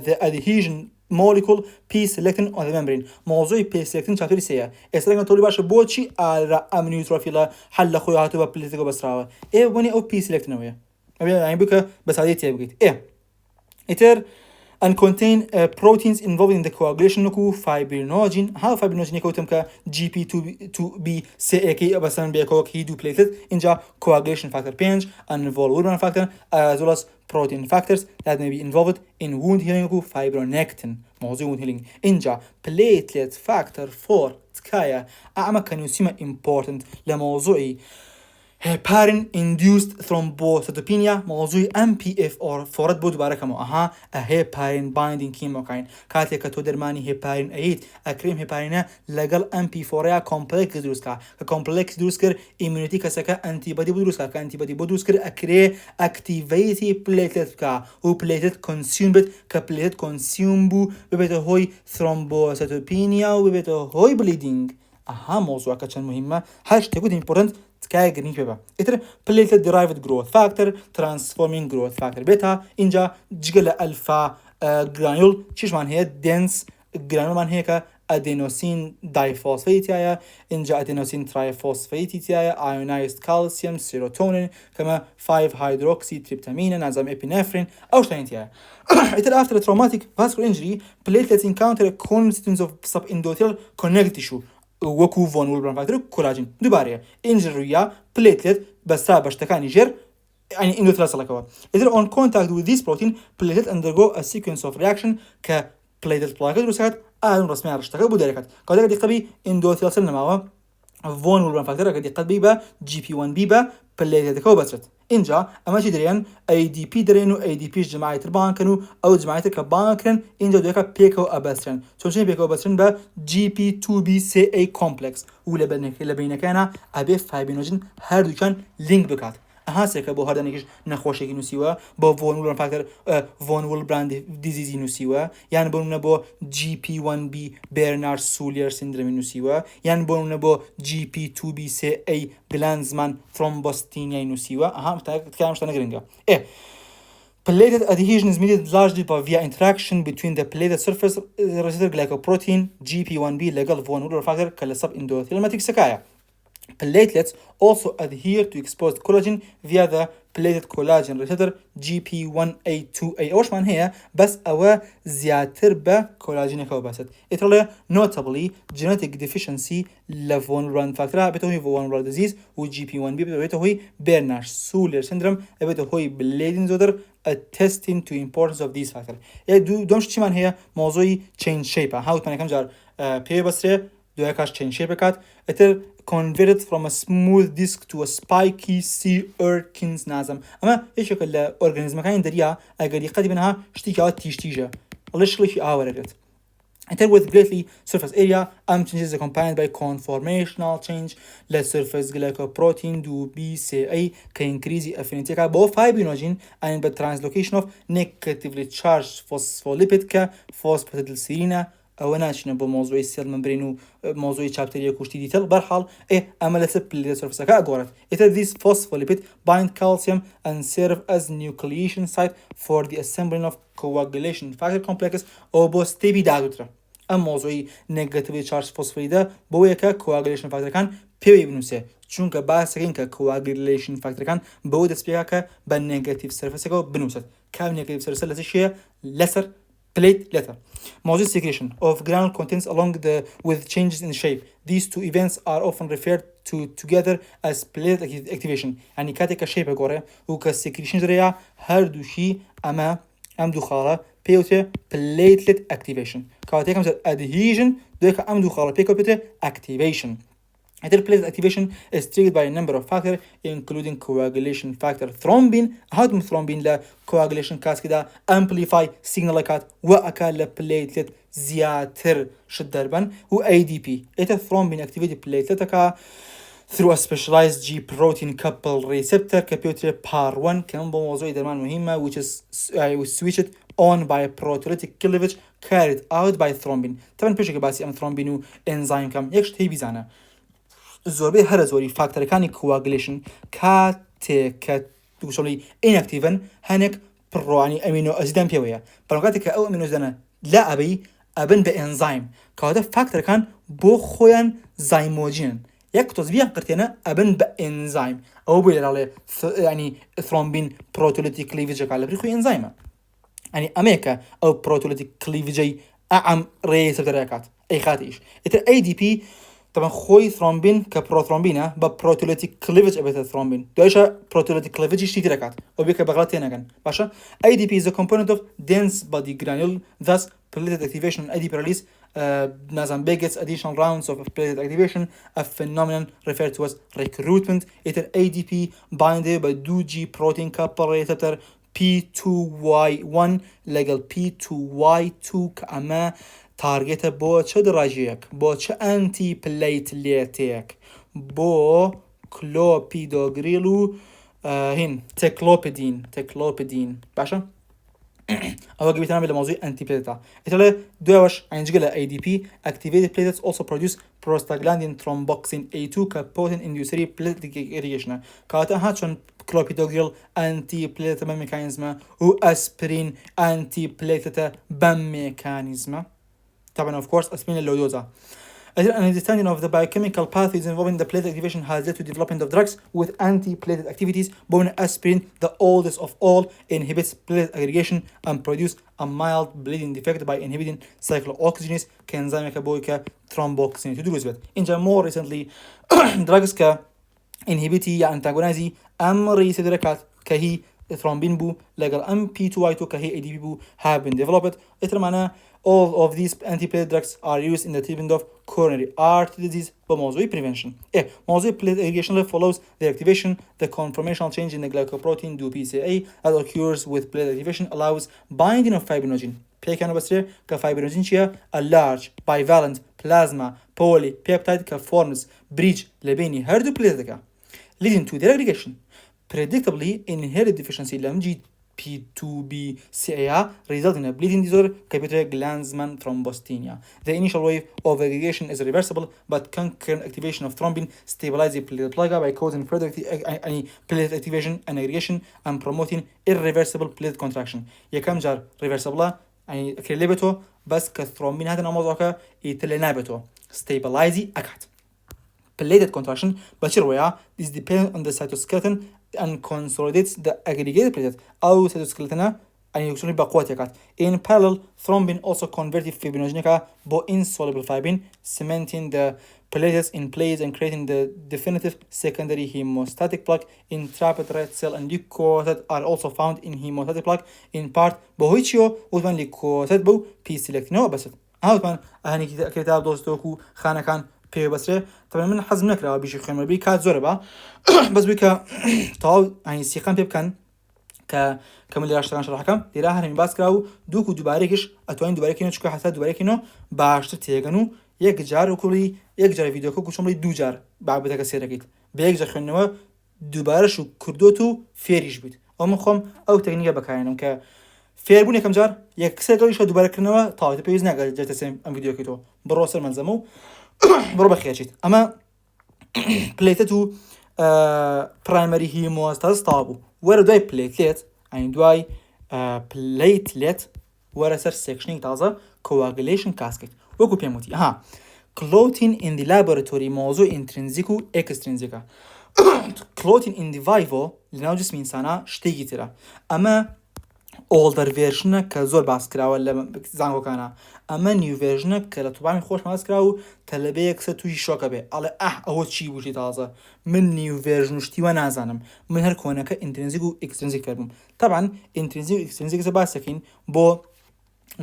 the adhesion molecule p-selectin on the membrane موضوع p-selectin شاتوري سيا استرجع تقولي باش بوتشي على amniotrophila حل خويا هاتوا ببليتيكو بسراوة إيه وني أو p-selectin ويا يعني بك بس هذه تيجي إيه إتر and contain proteins involved in the coagulation نكو fibrinogen ها fibrinogen يكوتم ك GP2B-CAK مثلا بيكوك هيدو platelet إنجا coagulation factor pinch and volume factor as well as protein factors that may be involved in wound healing نكو fibronectin موضوع wound healing إنجا platelet factor 4 تكايا أعمى كان يسمى important لموضوعي heparin induced thrombocytopenia موضوع MPF or فورد بود باركمو a heparin binding chemokine كاتي كتودرماني heparin 8 أكريم heparin لقل MP4 complex دروسكا complex دروسكر immunity كسكا antibody بدروسكا antibody بدروسكر أكري activate platelet كا و platelet consumed كplatelet consumed ببيته هوي thrombocytopenia وببيته هوي bleeding موضوع كتشان مهمة هاش تقول important تكاي جرين بيبا إتر platelet derived growth factor transforming growth factor بيتا إنجا جيجل ألفا جرانيول شيش مان هي dense جرانيول مان هي كا adenosine diphosphate يا إنجا adenosine triphosphate يا ionized calcium serotonin كما 5 hydroxy tryptamine نظام epinephrine أو شتين يا إتر after a traumatic vascular injury platelets encounter a constituents of subendothelial connective tissue وكو فون والبران فاكتور كولاجين دوباره إنجريا platelet بس باش تكاني جر يعني إنه ثلاثة لكوا. Either on contact with this protein platelet undergo a sequence of reaction ك پلیتت پلاکت دروستکات ئاون ڕسمیان ڕشتەکە بۆ دەرەکات کاتێک دیقەبی ئیندۆتێلسل نەماوە ڤۆن وڵبران فاکتەرە کە دیقەت بی بە GP1B بە پلیتەکەەوە بەچێت اینجا ئەمە چی دەرێن ADP دەرێن و ADPش جماعتر بانکن و ئەو جماعتر کە بانکرن اینجا دوێکە پێکەوە ئەبەسترن چۆنچین پێکەوە بەچن بە GP2B3A کۆمپلکس و لە بینەکانە ئەبێ فایبینۆژن هەردووکان لینک بکات هەسێکە بۆ هەردانێکیش نەخۆشێکی نووسیوە بۆ ڤۆن وڵبران فاکتەر ڤۆن وڵبران دیزیزی نووسیوە یان بۆ نمونە بۆ GP1B بێرنارد سولیر سیندرۆمی نووسیوە یان بۆ نمونە بۆ GP2B3A گلانزمان ترۆمبۆستینیای نووسیوە تکایە شتانە گرنگە Plated adhesion is mediated largely via interaction between the plated surface receptor glycoprotein GP1B لەگەڵ von Willebrand factor کە لە sub-endothelial سەکایە. Platelets also adhere to exposed collagen via the plated collagen receptor GP1A2A ئەوەشمان هەیە بەس ئەوە زیاتر بە کۆلاژینەکەەوە بەست. ئیترڵێ notably genetic deficiency لە von Willebrand factor بێتە هۆی von Willebrand disease و GP1B بێتە هۆی Bernard Soulier syndrome ئەبێتە هۆی bleeding disorder attesting to importance of these factors. دومش چیمان هەیە مۆزۆی chain shape هاوتمان یەکەم جار پێ بەسرێ دوایکاش chain shape بکات ئەتر converted from a smooth disc to a spiky sea urchins نازم ئەمە یەکێکە لە ئۆرگانیزمەکانی دەریا ئەگەر دیقەتی بنەها شتێکەوە تیژتیژە ئەڵێ شڵێکی ئاوەرەگرێت Enter with greatly surface area changes accompanied by conformational change let surface glycoprotein do BCA can increase affinity ka both fibrinogen and by translocation of negatively charged phospholipid ka phosphatidylserine ئەوە ناچینە بۆ مۆزۆی سێل ممبرین و مۆزۆی چاپتەریە کوشتی دیتەل بەرحاڵ ئەمە لەسەر پلێت سەرفەسەکە ئەگۆڕێت ئێتر these phospholipid bind calcium and serve as nucleation site for the assembling of coagulation factor complexes ئەو بۆ ستێبی دادوترە ئەم مۆزۆی نێگەتیڤلی چارج فۆسفۆلیدە بۆ یەکە coagulation factorەکان پێوەی بنووسێ چونکە باسەکەین کە coagulation factorەکان بەوە دەست پێکا کە بە نێگەتیڤ سەرفەسەکەەوە بنووسێت کام نێگەتیڤ سەرفەسە لەسەر شەیە لەسەر plate letter. Mosaic secretion of granule contents along with changes in shape. These two events are often referred to together as plate activation. يعني كاتك shape غورة وك secretion جريا هردوشي أما أم دخالة بيوتة platelet activation. كاتك مثل adhesion دوك أم دخالة بيوتة activation. Either platelet activation is triggered by a number of factors including coagulation factor thrombin هادم thrombin لا coagulation كاسكدا amplify signal كات وأكال platelet زياتر شد دربن و ADP إذا thrombin activity platelet كا through a specialized G protein coupled receptor كبيوتر PAR1 كمان بموضوع درمان مهمة which is switched on by proteolytic cleavage carried out by thrombin طبعا بيجي باسي أم thrombin و enzyme كم يكش هي بيزانا زۆربەی هەرە زۆری فاکتەرەکانی coagulation کاتێک دووشەڵی inactiveن هەنێک پڕۆانی ئەمینۆ ئەزیدان پێوەیە بەڵام کاتێک کە ئەو ئەمینۆزیدانە لا ئەبەی ئەبن بە ئێنزایم کەواتە فاکتەرەکان بۆ خۆیان زایمۆجینن یەک تۆزبیان قرتێنە ئەبن بە ئێنزایم ئەوە بۆی لەڵێ ینی thrombin proteolytic cleavage لە بری خۆی ئێنزایمە ینی ئەمەیەکە ئەو proteolytic cleavage ئەم ڕێسەکات ئەی خاتیش ئیتر ADP طبعا خوي ثرومبين كبروثرومبينا ببروتوليتيك كليفج ابيت ثرومبين دويشا بروتوليتيك كليفج شتي تركات وبيك بغلطين كان باشا ADP is a component of dense body granule thus platelet activation and ADP release نازم begets additional rounds of platelet activation a phenomenon referred to as recruitment it ADP binded by 2G protein coupled receptor P2Y1 legal P2Y2 كأما تارگت با چه دراجیک با چه انتی پلیتلیتیک با کلوپیدوگریلو هین تکلوپیدین باشه أو جبت أنا بالموضوع anti platelet. إتلا دوّاش عنجلة ADP activated platelets also produce prostaglandin thromboxane A2 كpotent inducer platelet irrigation. كاتا هاتشون clopidogrel anti platelet mechanism و aspirin anti platelet mechanism. طبعا of course aspirin اللودوزا. An understanding of the biochemical pathways involving the platelet activation has led to development of drugs with anti-platelet activities. Bone aspirin, the oldest of all, inhibits platelet aggregation and produce a mild bleeding defect by inhibiting cyclooxygenase enzyme metabolic thromboxane to do with it. In more recently, drugs inhibit या antagonize receptor كهي thrombin بو لەگەڵ MP2Y2 کە هەیە ADP بو have been developed. ئیتر معنە all of these anti-platelet drugs are used in the treatment of coronary artery disease بموضوع prevention. موضوع platelet aggregation follows the activation. The conformational change in the glycoprotein do PCA that occurs with platelet activation allows binding of fibrinogen. پێکانە بەسرێ کە fibrinogen چیە؟ a large bivalent plasma polypeptide کە forms bridge لەبینی هەردوو plateletەکە leading to their aggregation. Predictably, inherited deficiency لمجي P2B-CA result in a bleeding disorder capillary Glanzmann thrombocythemia. The initial wave of aggregation is reversible, but concurrent activation of thrombin stabilizes the platelet plug by causing further platelet activation and aggregation and promoting irreversible platelet contraction. يكم جار reversible يعني كليبتو بس كثرومبين هذا نموذجك يتلنابتو stabilize أكاد. Platelet contraction بشروية is dependent on the cytoskeleton and consolidates the aggregated platelet أو cytoskeleton يعني يكسرني بقوتك. In parallel, thrombin also converts fibrinogenica bo insoluble fibrin, cementing the platelets in place and creating the definitive secondary hemostatic plaque. Intraepithelial red cell and leukocyte are also found in hemostatic plaque in part بهويتشيو وثمان leukocyte بو P-selectino بس. هاوتمان أهني كتاب دوستوكو خانة كان پێ بەسرێ طبعا من حەزم نەکراوە بیشی خوێنەوەی کات زۆرە بە بەس بووی کە تەواو ئەنی سیقام پێ بکەن کە من لێرا شتەکان شەڕحەکەم لێرا هەرمی باس کرا و دووک و دووبارێکیش ئەتوانین دووبارێکینەوە چکە حتا دووبارێکینەوە باشتر تێگەن و یەک جار وکوڵی یەک جار ڤیدیۆکە گوشمڵی دوو جار بابەتەکە سێرەکەیت بە یەک جار خوێندنەوە دووبارەش و کردوت و فێریش بیت ئەو من خۆم ئەو تەکنیکە بەکارهێنم کە فێربوون یەکەم جار یەکسەر دڵیشە دووبارەکردنەوە تاواتە پێویست ناکات جێتە سێم ئەم ڤیدیۆکەیتەوە بڕۆ سەر مەنزەمە و بڕۆ بەخێرچیت ئەمە پلێتت و پرایمەری هیمۆستاز تاوا بوو وەرە دوای پلێتلێت ئەین دوای پلەیتلێت وەرە سەر سێکشنێک تازە coagulation کاسکێت وەکو پێم وتی clotting in the laboratory مۆزوع intrinsic و extrinsic clotting in the vivo لەناو جسمی ئینسانە شتێکی ترە ئەمە older version کە زۆر باس کراوە لە زانکۆکانە ئەمە new version کە لە توبامی خۆش باس کرا و تەلەبەیەک سە توی شۆکە بێ ئەڵێ ئەوە چی بووشی تازە من new version شتیوە نازانم من هەر کۆنەکە intrinsic و extrinsic فێربووم طبعا intrinsic و extrinsic باسەکەین بۆ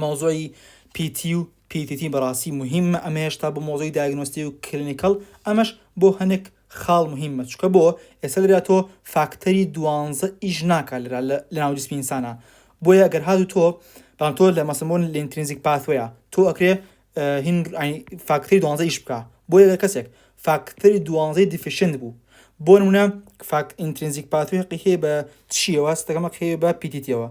مۆزوعی PT و PTT بەڕاستی مهمە ئەمە هێشتا بۆ مۆزوعی diagnostic و clinical ئەمەش بۆ هەنێک خاڵ مهمە چکە بۆ ئێستا لێرا تۆ فاکتەری 12 ئیش ناکات لە ناو جسمی ئینسانە بۆیە ئەگەر هاتو تۆ بەڵام تۆ لە مەسەمۆن لە intrinsic pathway تۆ ئەکرێ هین فاکتەری 12 ئیش بکە بۆیە ئەگەر کەسێک فاکتەری 12 deficient بوو بۆ نمونە intrinsic pathway حەقی هەیە بە چیەوە ستەکەمە هەیە بە PTTەوە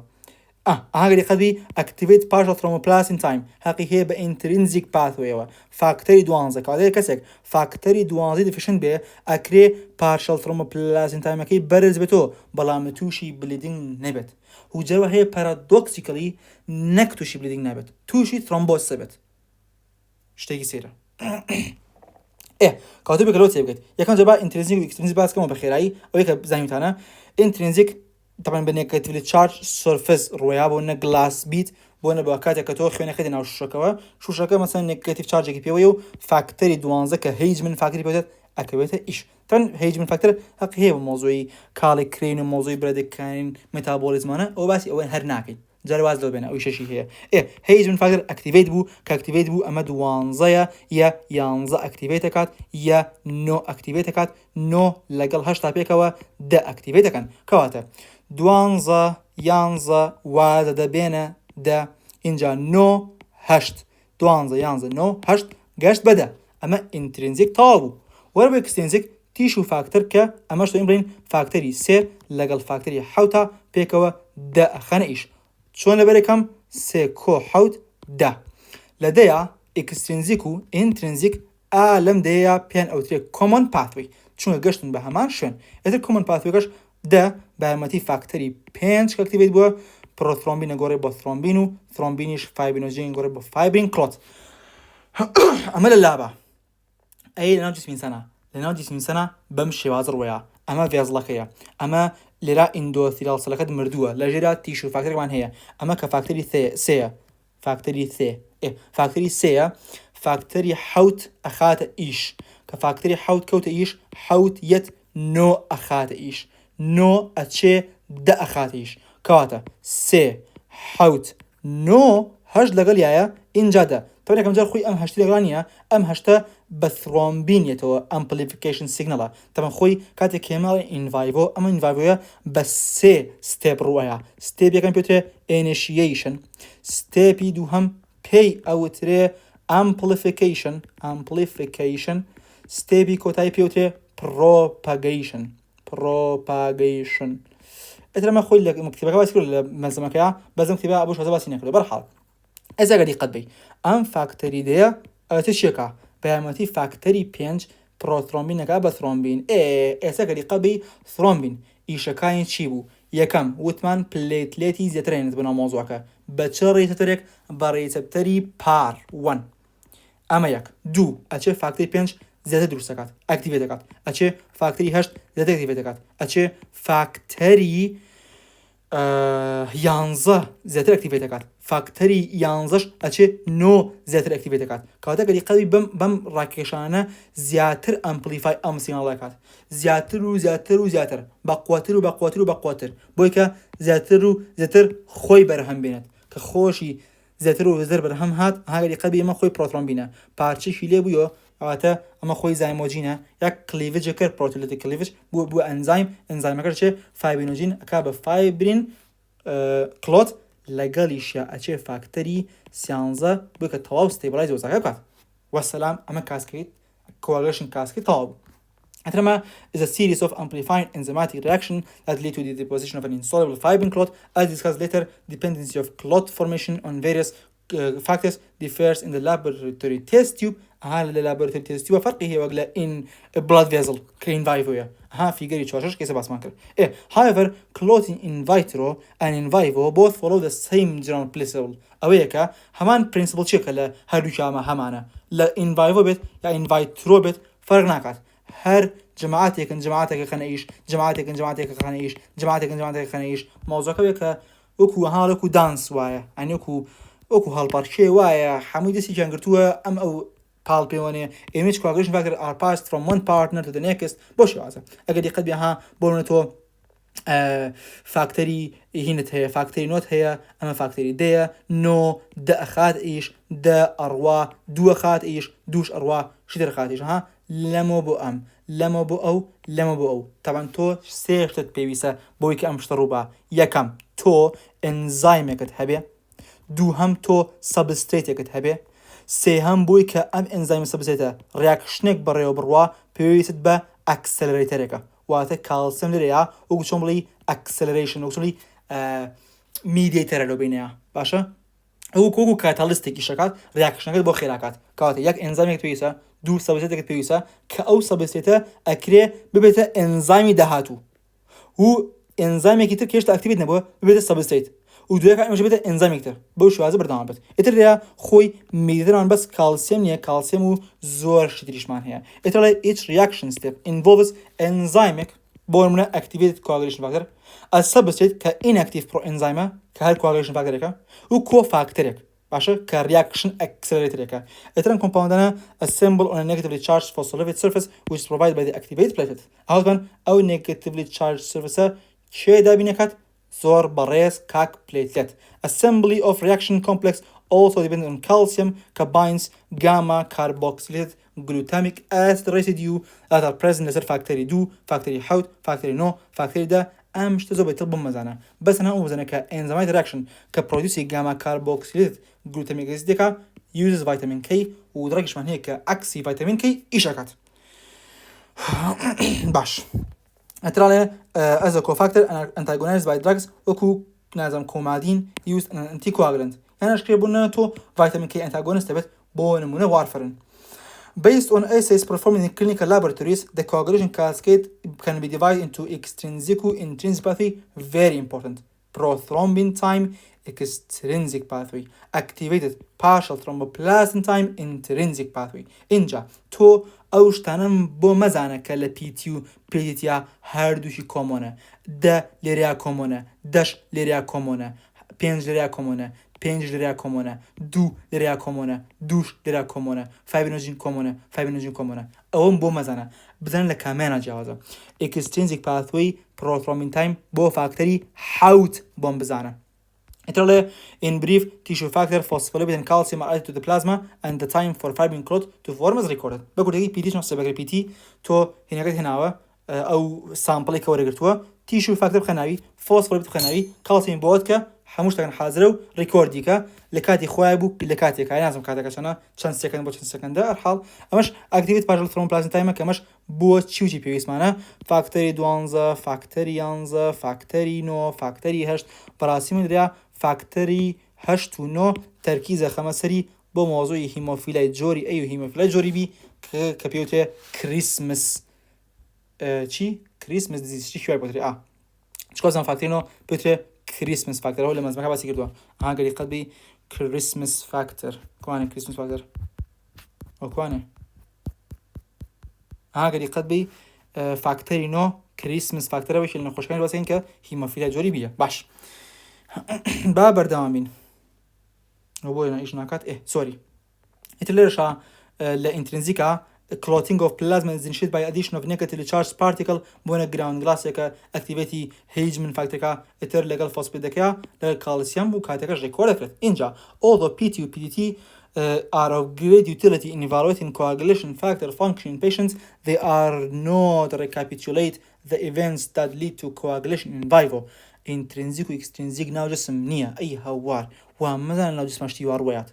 ئاگەری قەدی activate partial thromboplastin time حەقی هەیە بە intrinsic pathwayەوە فاکتەری 12 کاتێک کەسێک فاکتەری 12 deficient بێ ئەکرێ partial thromboplastin timeەکەی بەرز بێتەوە بەڵام تووشی bleeding نەبێت و جەوە هەیە paradoxically نەک تووشی bleeding نەبێت تووشی thrombose بێت شتێکی سێرە کاتۆ بێکەوە تێبگەیت یەکەم جەبا intrinsic و extrinsic باسکەمە بە خێرایی ئەوەی کە بزانیوتانە intrinsic طبعا بە negatively charged surface ڕۆیا بۆ نە glass بیت بۆ نە بە کاتێک کە تۆ خوێنەکەی ناو شوشەکە مەسەن negative chargeێکی پێوەیە و فاکتەری 12 کە هیجمن فاکتەری پێوێت ئەکەوێتە ئیش تەن هیجمن فاکتەر حەق هەیە بە مۆزوعی کاڵی کرێن و مۆزوعی بەردەکانی مێتابۆلیزمانە ئەو باسی ئەوە هەر ناکەین جارواز لەو بێنە ئەوی شەشی هەیە هیجمن فاکتەر ئەکتیڤیت بوو کە ئەکتیڤیت بوو ئەمە 12 یا 11 ئەکتیڤیت دەکات یا 9 ئەکتیڤیت دەکات 9 لەگەڵ 8 تا پێکەوە 10 ئەکتیڤیت دەکەن کەواتە 12 11 وازە دەبێنە 10 اینجا 9 8 12 11 9 8 گەشت بەدە ئەمە intrinsic تەواو بوو وەرە بە extrinsic تیش و فاکتەر کە ئەمەش تۆ بڵین فاکتەری 3 لەگەڵ فاکتەری 7 پێکەوە 10 ئەخەنە ئیش چۆن لەبەرێکم 3 کۆ 7 10 لە دەیە extrinsic و intrinsic لەم دەیە پێیان ئەوترێ common pathway چونکە گەشتن بە هەمان شوێن ئێتر common pathway ده بەرمەتی فاکتەری 5 کە ئەکتیڤیت بووە پرۆتھرۆمبینە گۆڕێ بۆ تھرۆمبین و تھرۆمبینیش فایبرینۆژین گۆڕێ بۆ فایبرین کلۆت ئەمە لە لابە ئەی لەناو جسمی ئینسانە لەناو جسمی ئینسانە بەم شێوازە ڕۆیە ئەمە ڤێزڵەکەیە ئەمە لێرا ئیندۆثیلیال سەلەکەت مردووە لە ژێرا تیش و فاکتەرێکمان هەیە ئەمە کە فاکتەری سێیە فاکتەری سێیە فاکتەری 7 ئەخاتە ئیش کە فاکتەری 7 کەوتە ئیش 7 یەت 9 ئەخاتە ئیش 9 ئەچێ ده أخاتيش كواتا سي حوت نو هش لقل يايا إنجا ده طبعا كم جار خوي أم هشتي لقلانيا أم هشتا بثرومبين يتو amplification signal طبعا خوي كاتي كيمال in vivo أما in vivo بس سي step روايا step يكن بيوتري initiation step دوهم pay أو تري amplification step كوتاي بيوتري propagation اترى ما خوي لك مكتبك بس كل ملزمك يا بزم كتبها ابوش بس ناكله برحال اذا قد قد ام فاكتوري دي تشيكا بيامتي فاكتوري بينج بروثرومبين كابا ثرومبين اذا قد قد ثرومبين ايشكاين تشيبو يكم وثمان بليتليتي زيترين بنا موضوعك بتشري تترك بريتبتري بار 1 اما يك دو اچه فاكتوري بينج زیاده درست کرد اکتیویت کرد اچه فاکتوری 8 زیاده اکتیویت کرد اچه فاکتوری 11 زیاده اکتیویت کرد فاکتوری 11 اچه 9 زیاده اکتیویت کرد کاتا قدی قوی بم راکشانه زیاتر امپلیفای ام سیگنال کرد زیاتر بقواتر بوی که زیاتر خوی برهم بیند که خوشی زیاتر و زر برهم هات ها قدی قوی ما خوی پروتون بینه پارچه شیله بویو البته اما خوی زایموجینه یک کلیویج کر پروتیلیتیک کلیویج بو انزایم کرد فایبرینوژین که به فایبرین کلوت لگالیش یا اچه فاکتوری 13 بو که تواو استیبلایز وزاگه کرد و سلام اما کاسکیت coagulation cascade تواو Atrema is a series of amplifying enzymatic reaction that lead to the deposition of an insoluble fibrin clot. As discussed later, dependency of clot formation on various factors differs in the laboratory test tube. laboratory test tube فرقه هي وقلا in a blood vessel in vivo في قري تشوشش كيس بس ما كر. However, clotting in vitro and in vivo both follow the same general principle. أويكا همان principle شكله هادو شامه همانه. لا in vivo بيت يا in vitro بيت فرق ناقص. هر جماعتك خنايش موضوع كبير وكو هالكو دانس وايا يعني وكو هالبارشي وايا حمودي سي جانغرتوا ام او palpionne image coagulation factor are passed from one partner to the next باش هذا اقد قد بها بونتو فاكتوري هينت هي فاكتوري نوت هي اما فاكتوري دي نو د اخات ايش د اروا دو اخات ايش دوش اروا شدر اخات ايش ها لمو بو او طبعا تو سيرتت بيبيسا بويك امشتروبا يكم تو انزيمك هبه دو هم تو سبستريتك هبه سي هم بويك ام انزيم سبستريت رياكشنك بريو بروا بيبيست با اكسلريترك واتا كالسيوم لريا وقشوملي اكسلريشن وقشوملي ميديتر لو بينيا باشا او کوکو کاتالیستیک شکات ریاکشن با خیراکات کات یک انزیم تویسا دو سبستریت تویسا که او سبستریت اکری ببیت انزیمی دهاتو و انزیمی که ترکیش اکتیویت نبود ببیت سبستریت و دوی که میشه ببیت انزیمی که با شوازه بردام بد اتریا خوی میدران بس کلسیم نیه کلسیم و زور شدیش من هیا اتریا each reaction step involves enzymic بورمنا activated coagulation factor a substrate ka inactive proenzyme ka her coagulation factor ka u cofactor باشا ka reaction accelerator ka etran compoundana assemble on a negatively charged phospholipid surface which is provided by the activated platelet outban او negatively charged surface che da binekat zor bares kak platelet assembly of reaction complex also depends on calcium ka binds gamma carboxylated glutamic acid residue that are present in the factory 2 factory حوت factory no factory ده امش تزو بيطلب مزانه بس انا وزنه كانزيمات رياكشن كبروديوس جاما كاربوكسيليت glutamic acid ده uses vitamin K ودرجش من هيك عكسي فيتامين K ايشاكات باش اترالي as a cofactor and antagonized by drugs وكو نازم كومادين used an anticoagulant يعني اشكي بنا تو vitamin K antagonist تبت بون منه وارفرين. Based on assays performed in clinical laboratories, the coagulation cascade can be divided into extrinsic and intrinsic pathway. Very important. Prothrombin time, extrinsic pathway. Activated partial thromboplastin time, intrinsic pathway. Inja to اوشتانم با مزانه که لپیتیو پیتیا هر دوشی کمونه. ده لریا کمونه. دش لریا کمونه. پنج لریا کمونه. 5 لریا کمونه 2 لریا کمونه دوش لریا کمونه فایبرینوژین کمونه اون بو مزنه بزنن لە کامیانە جیاوازە extrinsic pathway prothrombin time بۆ فاکتەری حوت بۆم بزانە Italy, in brief, tissue factor, phospholipid and calcium are added to the plasma, and the time for fibrin clot to form is recorded. بقول لك PT نفس بقول PT تو هنا قلت هنا أو sample كوري قلتوا tissue factor بخناوي phospholipid بخناوي calcium بودكا حموش تكن حاضره ريكورديكا لكاتي خوابو لكاتي كاي لازم كاتك عشان چند سكند بو چند سكند الحال امش اكتيفيت باجل ثرومبلازم تايم كمش بو تشوجي بيس معنا فاكتوري 12 فاكتوري 11 فاكتوري 9 فاكتوري 8 براسيم دريا فاكتوري 8 و 9 تركيز خمسري بو موضوع هيموفيلاي جوري ايو هيموفيلاي جوري بي كبيوتي كريسمس چی كريسمس ديزيز چی شوي بوتري چكوزن فاكتوري بوتري كريسمس فاكتور هو لما زمان بس يقولوا قال قد بي كريسمس فاكتور كواني كريسمس فاكتور او كواني قد بي فاكتوري نو كريسمس فاكتور وش اللي نخش كان بس إنك هيموفيليا جوري بيا باش بابر دامين هو أنا إيش ناقات سوري إتلرشة لإنترنزيكا clotting of plasma is initiated by addition of negatively charged particle بونا ground glass يكا activity Hegeman factor كا إتر legal phosphate كا legal calcium وكاتكا record كرت إنجا although PT و PDT are of great utility in evaluating coagulation factor function in patients they are not recapitulate the events that lead to coagulation in vivo intrinsic و extrinsic ناو جسم نية أي هوار ومثلا ناو جسم اشتيوار ويات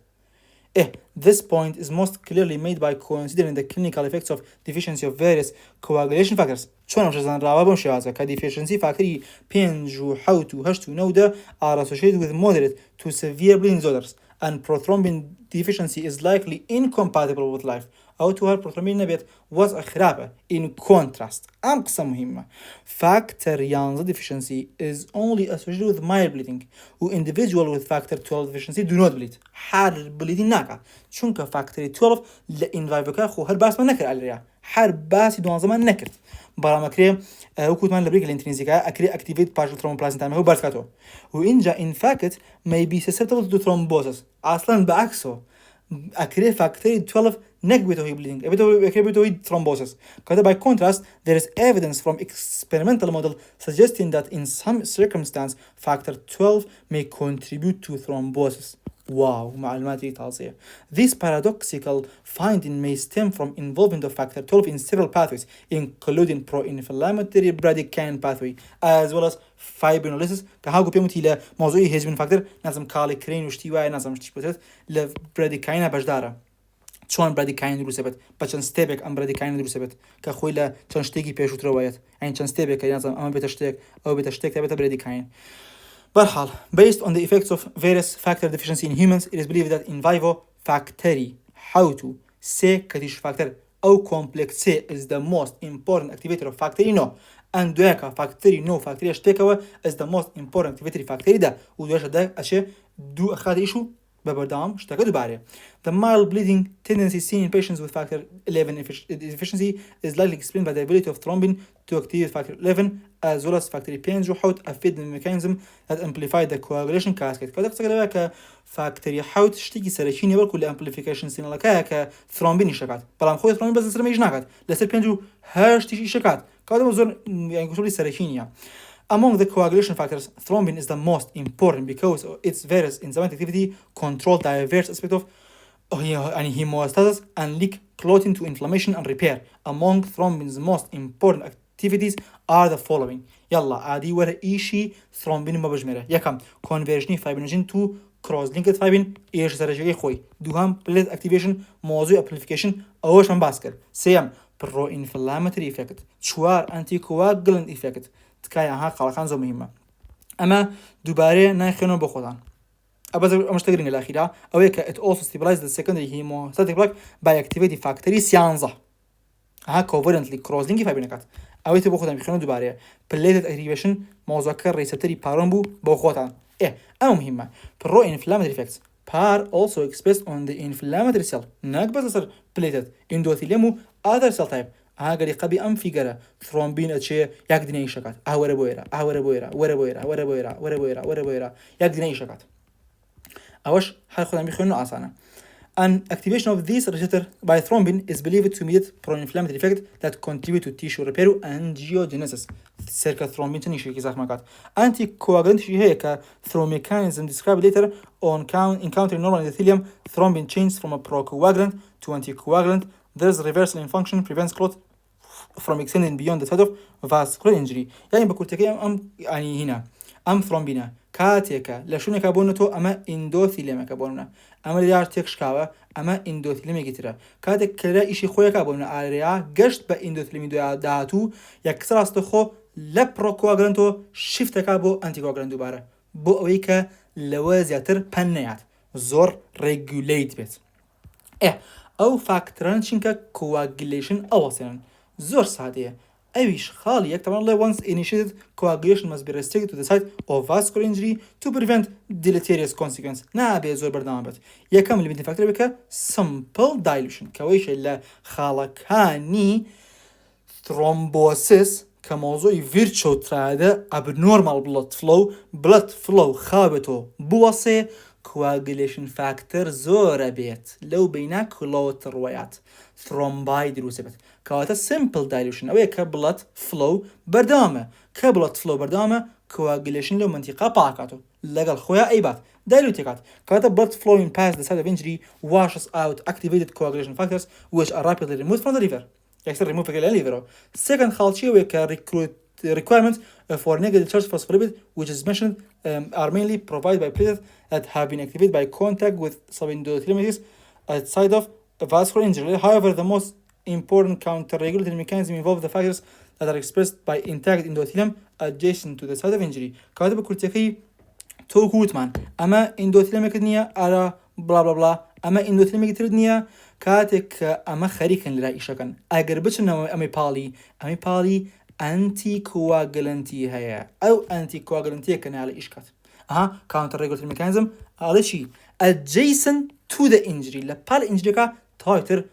This point is most clearly made by considering the clinical effects of deficiency of various coagulation factors. چون امش زن رابع بمشيازه که deficiency factor 5 و 7 و 8 و 9 are associated with moderate to severe bleeding disorders and prothrombin deficiency is likely incompatible with life. أو to her prothrombin نبيت was أخرابة. In contrast, قصة مهمة. Factor 11 deficiency is only associated with mild bleeding. و individual with factor 12 deficiency do not bleed. حار bleeding ناكا. چونك factor 12 لإن فايفوكا خو هر باس ما نكر عليها. حار باسي دوان زمان نكرت. برا مكري وكود من لبريك الانترنسيكا أكري activate partial thromboplastin time هو بارسكاتو. وإنجا in fact may be susceptible to thrombosis. أصلاً بعكسه. أكري factor 12 negative bleeding, epitoid thrombosis. By contrast, there is evidence from experimental model suggesting that in some circumstance, factor 12 may contribute to thrombosis. Wow, معلومات تالصية. This paradoxical finding may stem from involvement of factor 12 in several pathways, including pro-inflammatory bradykinin pathway, as well as fibrinolysis. كهاجو بيموتي ل موضوع هيجمن فاكتور نازم كالكرين وشتيواي نازم شتيبوتت لبراديكاين بجدارة. چون براديكاين دروسه بد بچن ستيبك ام براديكاين دروسه بد که خویله چن شتيگي پیش وتروایت يعني چن ستيبك نازم اما بتشتيك او بتشتيك تبت براديكاين. برحال based on the effects of various factor deficiency in humans it is believed that in vivo factory how to say كتيش factor او complex C is the most important activator of factory no and دوكا factory no factory اشتكوا is the most important activator factory ده ودوش ده اشي دو اخذ ايشو ببردام اشتكى دوباره. The mild bleeding tendency seen in patients with factor 11 deficiency is likely explained by the ability of thrombin to activate factor 11 as well as factor 5 وحوت a feeding mechanism that amplify the coagulation cascade. كذا قصة كذا factor حوت اشتكي سرشيني بالكل amplification سين لك كثرومبين شكات. بلام خوي ثرومبين بس سر ما يجناكت. لسه 5 هاشتي شكات. كذا مزور يعني كشولي سرشينيا. Among the coagulation factors, thrombin is the most important because its various enzymatic activity control diverse aspects of hemostasis and link clotting to inflammation and repair. Among thrombin's most important activities are the following. يلا عادي ورا إيشي thrombin ما بجمره. يكم conversion fibrinogen to cross-linked fibrin إيش سرجعي خوي. دوهم platelet activation موضوع amplification أوش من باسكر. سيم pro-inflammatory effect. شوار anti-coagulant effect. تكاي ها خلاص زو مهمة. أما دوباره نخينون بخودان. أبز مش تقدرين الأخيرة. أويك it also stabilizes the secondary hemostatic plaque by activating factor سيانزا. ها covalently cross-linking فايبرينكات. أويك بخودان بخينون دوباره. platelet activation موزكر ريسبتوري بارامبو بخودان. أما مهمة. pro-inflammatory effects. Par also expressed on the inflammatory cell. نقبض صار platelet endothelium other cell type. هاجري قبي أم فيجرا ثرومبين أشياء يقدرين يشكات أهورا بويرا يقدرين يشكات أوش هل خدام بيخونو أصلا and activation of this receptor by thrombin is believed to mediate pro-inflammatory effect that contribute to tissue repair angiogenesis. سيركا thrombin تنشي كي زخمكات. Anticoagulant هي ك through mechanism described later on encountering normal endothelium. Thrombin changes from a procoagulant to anticoagulant. There's reversal in function prevents clot from extending beyond the site of vascular injury. يعني بقول تكي يعني هنا thrombina كاتيكا لشونك أبونتو أما إندوثيليم كابونا أما ريار تكشكاوا أما إندوثيليم جترا كاتك كلا إشي خويا كابونا عليها قشت بإندوثيليم داتو يكسر أستخو لبروكواغرانتو شفت كابو أنتيكواغرانتو بارا بو أويكا لوازياتر بنيات زور ريجوليت بيت أو فاكترانشينكا كواغيليشن أوصلا زور سادية أيش خالي طبعا once initiated coagulation must be restricted to the site of vascular injury to prevent deleterious consequence. نابي زور برنامج يكمل اللي بنتفكر بك simple dilution كويش إلا خالكاني thrombosis كموضوع virtual تراده abnormal blood flow خابته بوصي coagulation factor زور بيت لو بينا كلوت الروايات ثرومباي دروسبت كواتا simple dilution أو كبلت flow بردامة coagulation لو منطقة باكاتو لقل خويا أي بات diluteكات كواتا blood flowing past the site of injury washes out activated coagulation factors which are rapidly removed from the liver يكسر remove في liver. Second خالشي ويك requirements for negative charge phospholipid which is mentioned are mainly provided by platelets that have been activated by contact with subendothelium outside of vascular injury. However, the most important counter-regulatory mechanism involve the factors that are expressed by intact endothelium adjacent to the site of injury. كاتب كورتيكي تو كوتمان أما endothelium كدنيا على بلا بلا بلا أما endothelium كتردنيا كاتك أما خريكا لرأيشكن أقربتش أمي بالي anti coagulanti هيا أو anti coagulanti كنا على إيش كات counter-regulatory mechanism على شيء adjacent to the injury لبال injury كا تايتر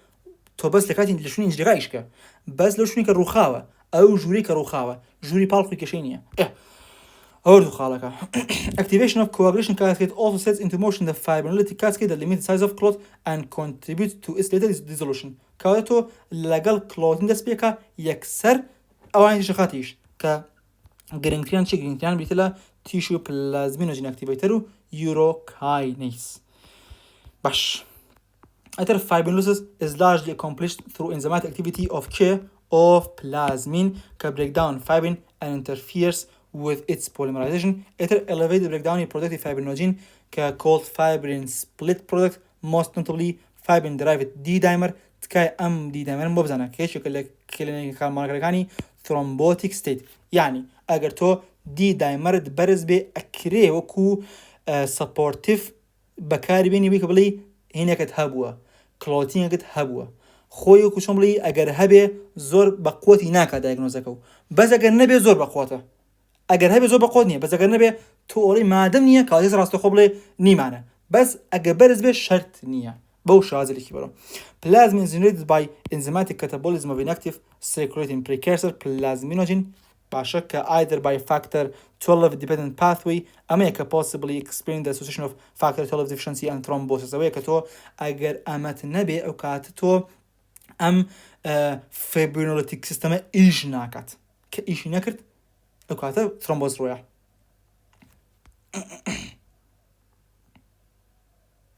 تو بس لكاتين لشون injury كا إيش كا بس لو شوني كروخاوة أو جوري كروخاوة جوري بالخوي كشينية أوردو خالك activation of coagulation cascade also sets into motion the fibrinolytic cascade that limits the size of clot and contributes to its later dissolution كاتو لقل clotting دسبيكا يكسر أواني شخاتيش ك جرينكريان بيتلا tissue plasminogen activator urokinase. باش Other fibrinolysis is largely accomplished through enzymatic activity of K of plasmin can break down fibrin and interferes with its polymerization. Other elevated breakdown in productive fibrinogen called fibrin split product, most notably fibrin derived D dimer تكاي D dimer مبزنة كيش كلينيكال ماركركاني thrombotic state يعني أجر تو D dimer تبرز بأكري وكو supportive بكاري بيني بيك بلي هنا كتهبوا كلوتين كتهبوا خويو كشملي أجر هبه زور بقوتي ناكا دايجنوزكو بس أجر نبي زور بقوته أجر هبه زور بقوتني بس أجر نبي تقولي ما دمنية كاتيس راست خبلي نيمانه بس أجر برز به شرط نية بوش هذا اللي كبره. Plasmin is generated by enzymatic catabolism of inactive circulating precursor plasminogen بشكل either by factor 12 dependent pathway أما possibly explain the association of factor 12 deficiency and thrombosis أو كتو أجر أمت نبي أو كاتو fibrinolytic system إيش ناكت كإيش ناكت أو كاتو thrombosis رويا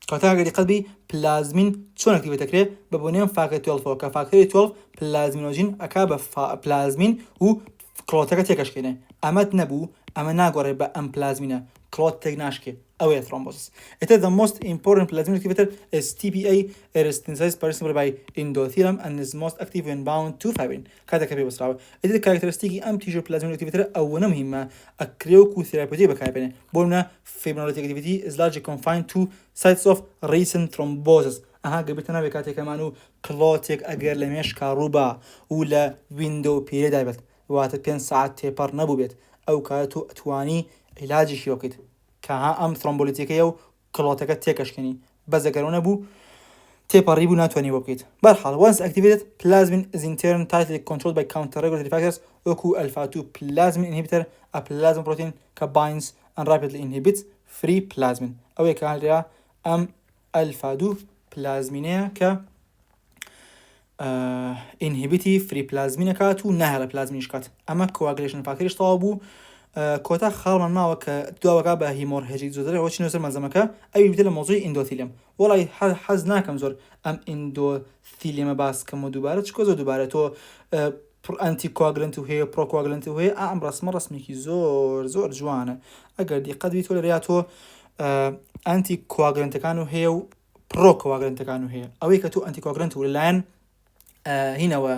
كاتو أجر قلبي بلازمين شون أكتيفي تكري ببنيهم فاكتور 12 كفاكتور 12 بلازمينوجين أكاب بلازمين و كلوتك تيكش كده أمت نبو أما ناقوري بأم بلازمينا كلوت تيكناشكي أو thrombosis. It is the most important plasmin activator is TPA. It is synthesized principally by endothelium and is most active when bound to fibrin. كذا كبير بس راوي. It is characteristic أم tissue plasmin activator أو مهمة أكريوكو ثيرابيوتي بكايبنه. بقولنا fibrinolytic activity is largely confined to sites of recent thrombosis. قبلتنا بكاتي كمانو كلوتك أجر لمش كاروبا ولا window period دايبت. وقت 5 ساعات تيبر نبو بيت أو كاتو تواني علاج شيوكيت كها أم ثرومبوليتيكية وكلوتك تيكش كني بزكرون أبو تيبر ريبو ناتواني بوكيت. بالحال once activated plasmin is in turn tightly controlled by counter-regulatory factors أكو alpha 2 plasmin inhibitor a plasma protein binds and rapidly inhibits free plasmin أو يكال ريا أم alpha 2 پلازمینەیە کە ئینهیبیتی فری پلازمینە کات و نەهێڵە پلازمینیش کات ئەمە کواگلیشن فاکتریش تەواو بوو کۆتا خاڵمان ماوە کە دواوەکە بە هیمۆرهێژی زۆرەوە چی نووسەر مەزەمەکە ئەوی بتە لە مۆزوعی ئیندۆتیلیەم وڵی حەز ناکەم زۆر ئەم ئیندۆتیلیەمە باس کەم و دووبارە چکۆ زۆر دووبارە تۆ ئەنتی کواگلنت و هەیە پرۆکواگلنت و هەیە ئەم ڕسمە ڕسمێکی زۆر جوانە ئەگەر دیقەت بیت تۆ لەریا تۆ ئەنتی کواگلنتەکان و هەیە و پرۆکواگلنتەکان و هەیە ئەوەی کە تۆ ئەنتی کواگلنت و لەلایەن هینەوە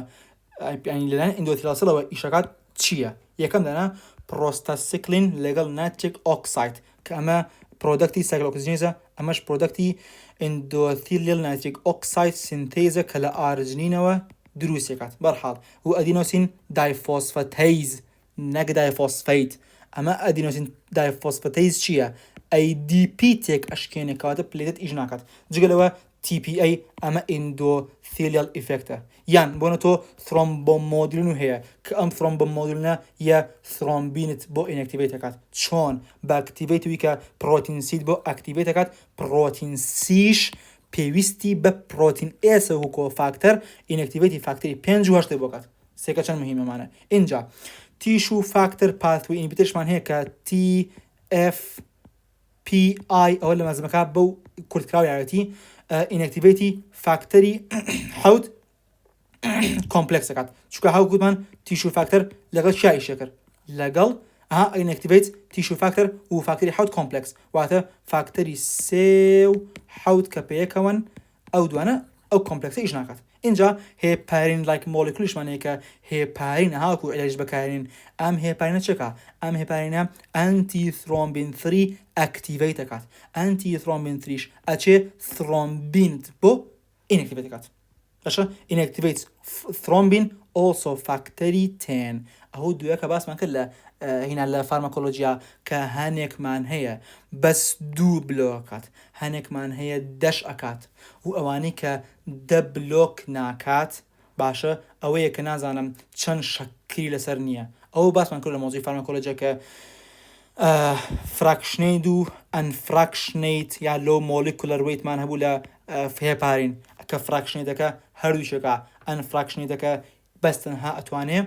لەلایەن ئیندۆتیلاسەڵەوە ئیشەکات چییە یەکەم دانا پرۆستاسیکلین لەگەڵ نایتریک ئۆکساید کە ئەمە پرۆدەکتی سایکلۆکسیجێنزە ئەمەش پرۆدەکتی ئیندۆتیلیل نایتریک ئۆکساید سینتێزە کە لە ئارژنینەوە دروستێکات بەرحاڵ و ئەدینۆسین دایفۆسفەتەیز نەک دایفۆسفەیت ئەمە ئەدینۆسین دایفۆسفەتەیز چییە ADP تێک ئەشکێنێ کاتە پلێتت ئیش ناکات جگەلەوە TPA ئەمە ئیندۆثیلیال ئیفێکتە یان بۆنە تۆ ثرۆمبۆمۆدولین هەیە کە ئەم ثرۆمبۆمۆدولینە یە ثرۆمبینت بۆ ئینەکتیڤیت دەکات چۆن بە ئەکتیڤیتوی کە پرۆتین سیت بۆ ئەکتیڤیت دەکات پرۆتین سیش پێویستی بە پرۆتین ئێسە و کۆفاکتەر ئینەکتیڤیتی فاکتەری 5 و 8 بۆکات سێکە چەند مهمەمانە اینجا تیش و فاکتەر پاثوی ئینهیبیتۆرشمان هەیە کە TFPI ئەوە لە مەزمەکە بەو کورتکراوی یاەتی ئینەکتیڤیتی فاکتەری حەوت کۆمپلکس دەکات چونکە هەو گوتمان تیش و فاکتەر لەگەڵ چیا ئیشە کرد لەگەڵ ئینەکتیڤیت تیش و فاکتەر و فاکتەری حەوت کۆمپلکس واتە فاکتەری 3 و حەوت کە پێیەکەون ئەو دوانە ئەو کۆمپلکسە ئیش ناکات اینجا هێپارین لایک مۆلیکولشمانەیە کە هێپارین هاوکو علاج بەکارین ئەم هێپارینە چێکە ئەم هێپارینە ئەنتی ثرۆمبین 3 ئەکتیڤیت دەکات ئەنتی ثرۆمبین 3ش ئەچێ ثرۆمبینت بۆ ئینەکتیڤیت دەکات باشە ئینەکتیڤیت ثرۆمبین ئۆلسۆ فاکتەری 10 ئەو دووە کە باسمان کرد لە هینا لە فارماکۆلۆجیا کە هەنێکمان هەیە بەس 2 بلۆکات هەنێکمان هەیە 10 ئەکات و ئەوانەی کە 10 بلۆک ناکات باشە ئەوەیە کە نازانم چەند شەکری لەسەر نییە ئەو باسمان کرد لە مۆزوعی فارماکۆلۆجیا کە فراکشنەید و ئەنفراکشنەیت یا لۆ مۆلیکولەر ویتمان هەبوو لە هێپارین کە فراکشنێتەکە هەردووشەکە ئەنفراکشنێتەکە بەستەنها ئەتوانێ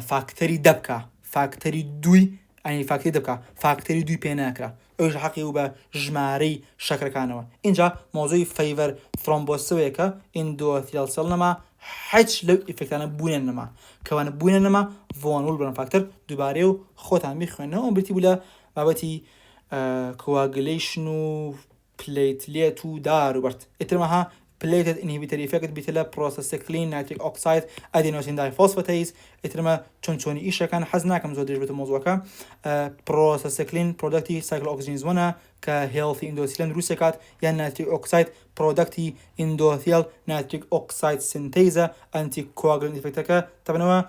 فاکتەری دەبکە فاکتەری دوی ئەنی فاکتەری دەبکە فاکتەری دوی پێ ناکرا ئەوش حەقی و بە ژمارەی شەکرەکانەوە اینجا مۆزوعی فەیڤەر ثرۆمبۆسەوەیەکە ئیندۆثیال سێڵ نەما هیچ لەو ئیفێکتانە بوونێن نەما کەوانە بوونێن نەما ڤۆنوڵ بن فاکتەر دووبارێ و خۆتان بیخوێنەوە برتی بوو لە بابەتی کواگلیشن و پلیتلێت و داروبەرد ئیترمەها پلیتد inhibitor effect بیت لە پرۆستاسیکلین نایتریک ئۆکساید ئەدینۆسین دایفۆسفەتەیز ئیترمە چۆنی ئیشەکان حەز ناکەم زۆر درێژ بێتە مۆزوعەکە پرۆستاسیکلین پرۆدەکتی سایکلۆکسیجێنزەوە کە هێڵتی ئیندۆسیلین دروستەکات یان نایتریک ئۆکساید پرۆدەکتی ئیندۆثیال نایتریک ئۆکساید سینتێزە ئەنتی کواگلنت ئیفێکتەکە تەبنەوە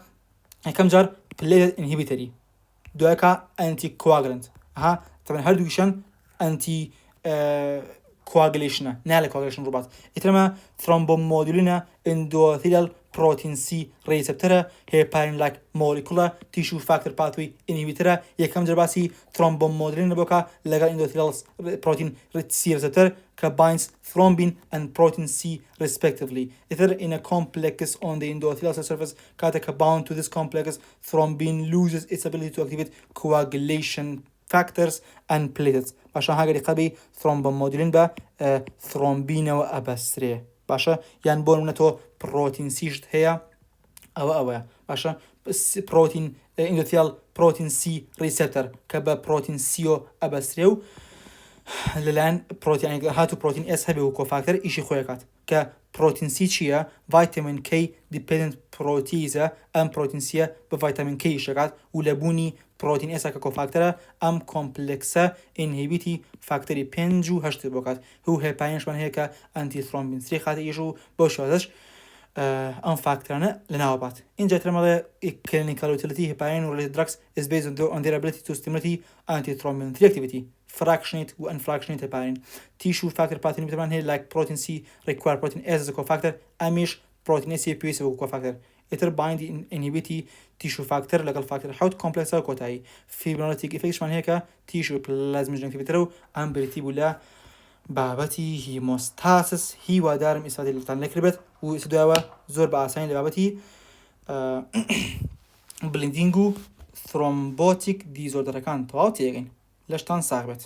یەکەم جار پلیتد inhibitoری دوایەکە ئەنتی کواگلنت تەبەن هەردوویشان ئەنتی coagulation نال coagulation رباط إترما ثرومبومودولينا endothelial protein C receptor heparin like molecule tissue factor pathway inhibitor يكم جرباسي ثرومبومودولين بوكا لغا endothelial protein C receptor binds thrombin and protein C respectively. Either in a complex on the endothelial surface bound to this complex, thrombin loses its ability to activate coagulation factors and platelets. باشا هاگری قبی ثرومبومودولین با ثرومبین و ابستری باشا یان بون تو پروتین سیشت هیا او باشا پروتین اندوثيال پروتین سی ریسپتور که با پروتین سی و ابستریو للان پروتین هاتو پروتین اس هبه و کوفاکتور ایشی خویکات که پروتین سی چیه ویتامین کی دیپندنت پروتیزه ام پروتین سی به ویتامین کی شکات و لبونی پروتین اس که کوفاکتور ام کمپلکسه اینهیبیتی فاکتوری 5 و 8 بوکات هو هپاینش من هیکا انتی ثرومبین 3 خاطر ایشو باشادش ام فاکتورانه لناوبات اینجا ترمال clinical utility heparin related drugs is based on their ability to stimulate antithrombin 3 activity fractionate و unfractionate heparin tissue factor pathway مثلا هي like protein C require protein S as a cofactor amish protein C as a cofactor اتر bind inhibit tissue factor لقل factor حوت complex كوتاي fibrinolytic effects من هيك tissue plasma activity رو ام بريتيبولا بابەتی هیمۆستاسس هیوادارم ئێستاتی لەتان نەکرێت و سداوە زۆر بە ئاسانی لە بابەتی بلندینگ و ثرۆمبۆتیک دیزۆردەرەکان تەواو تێگەین لەشتان ساغ بێت.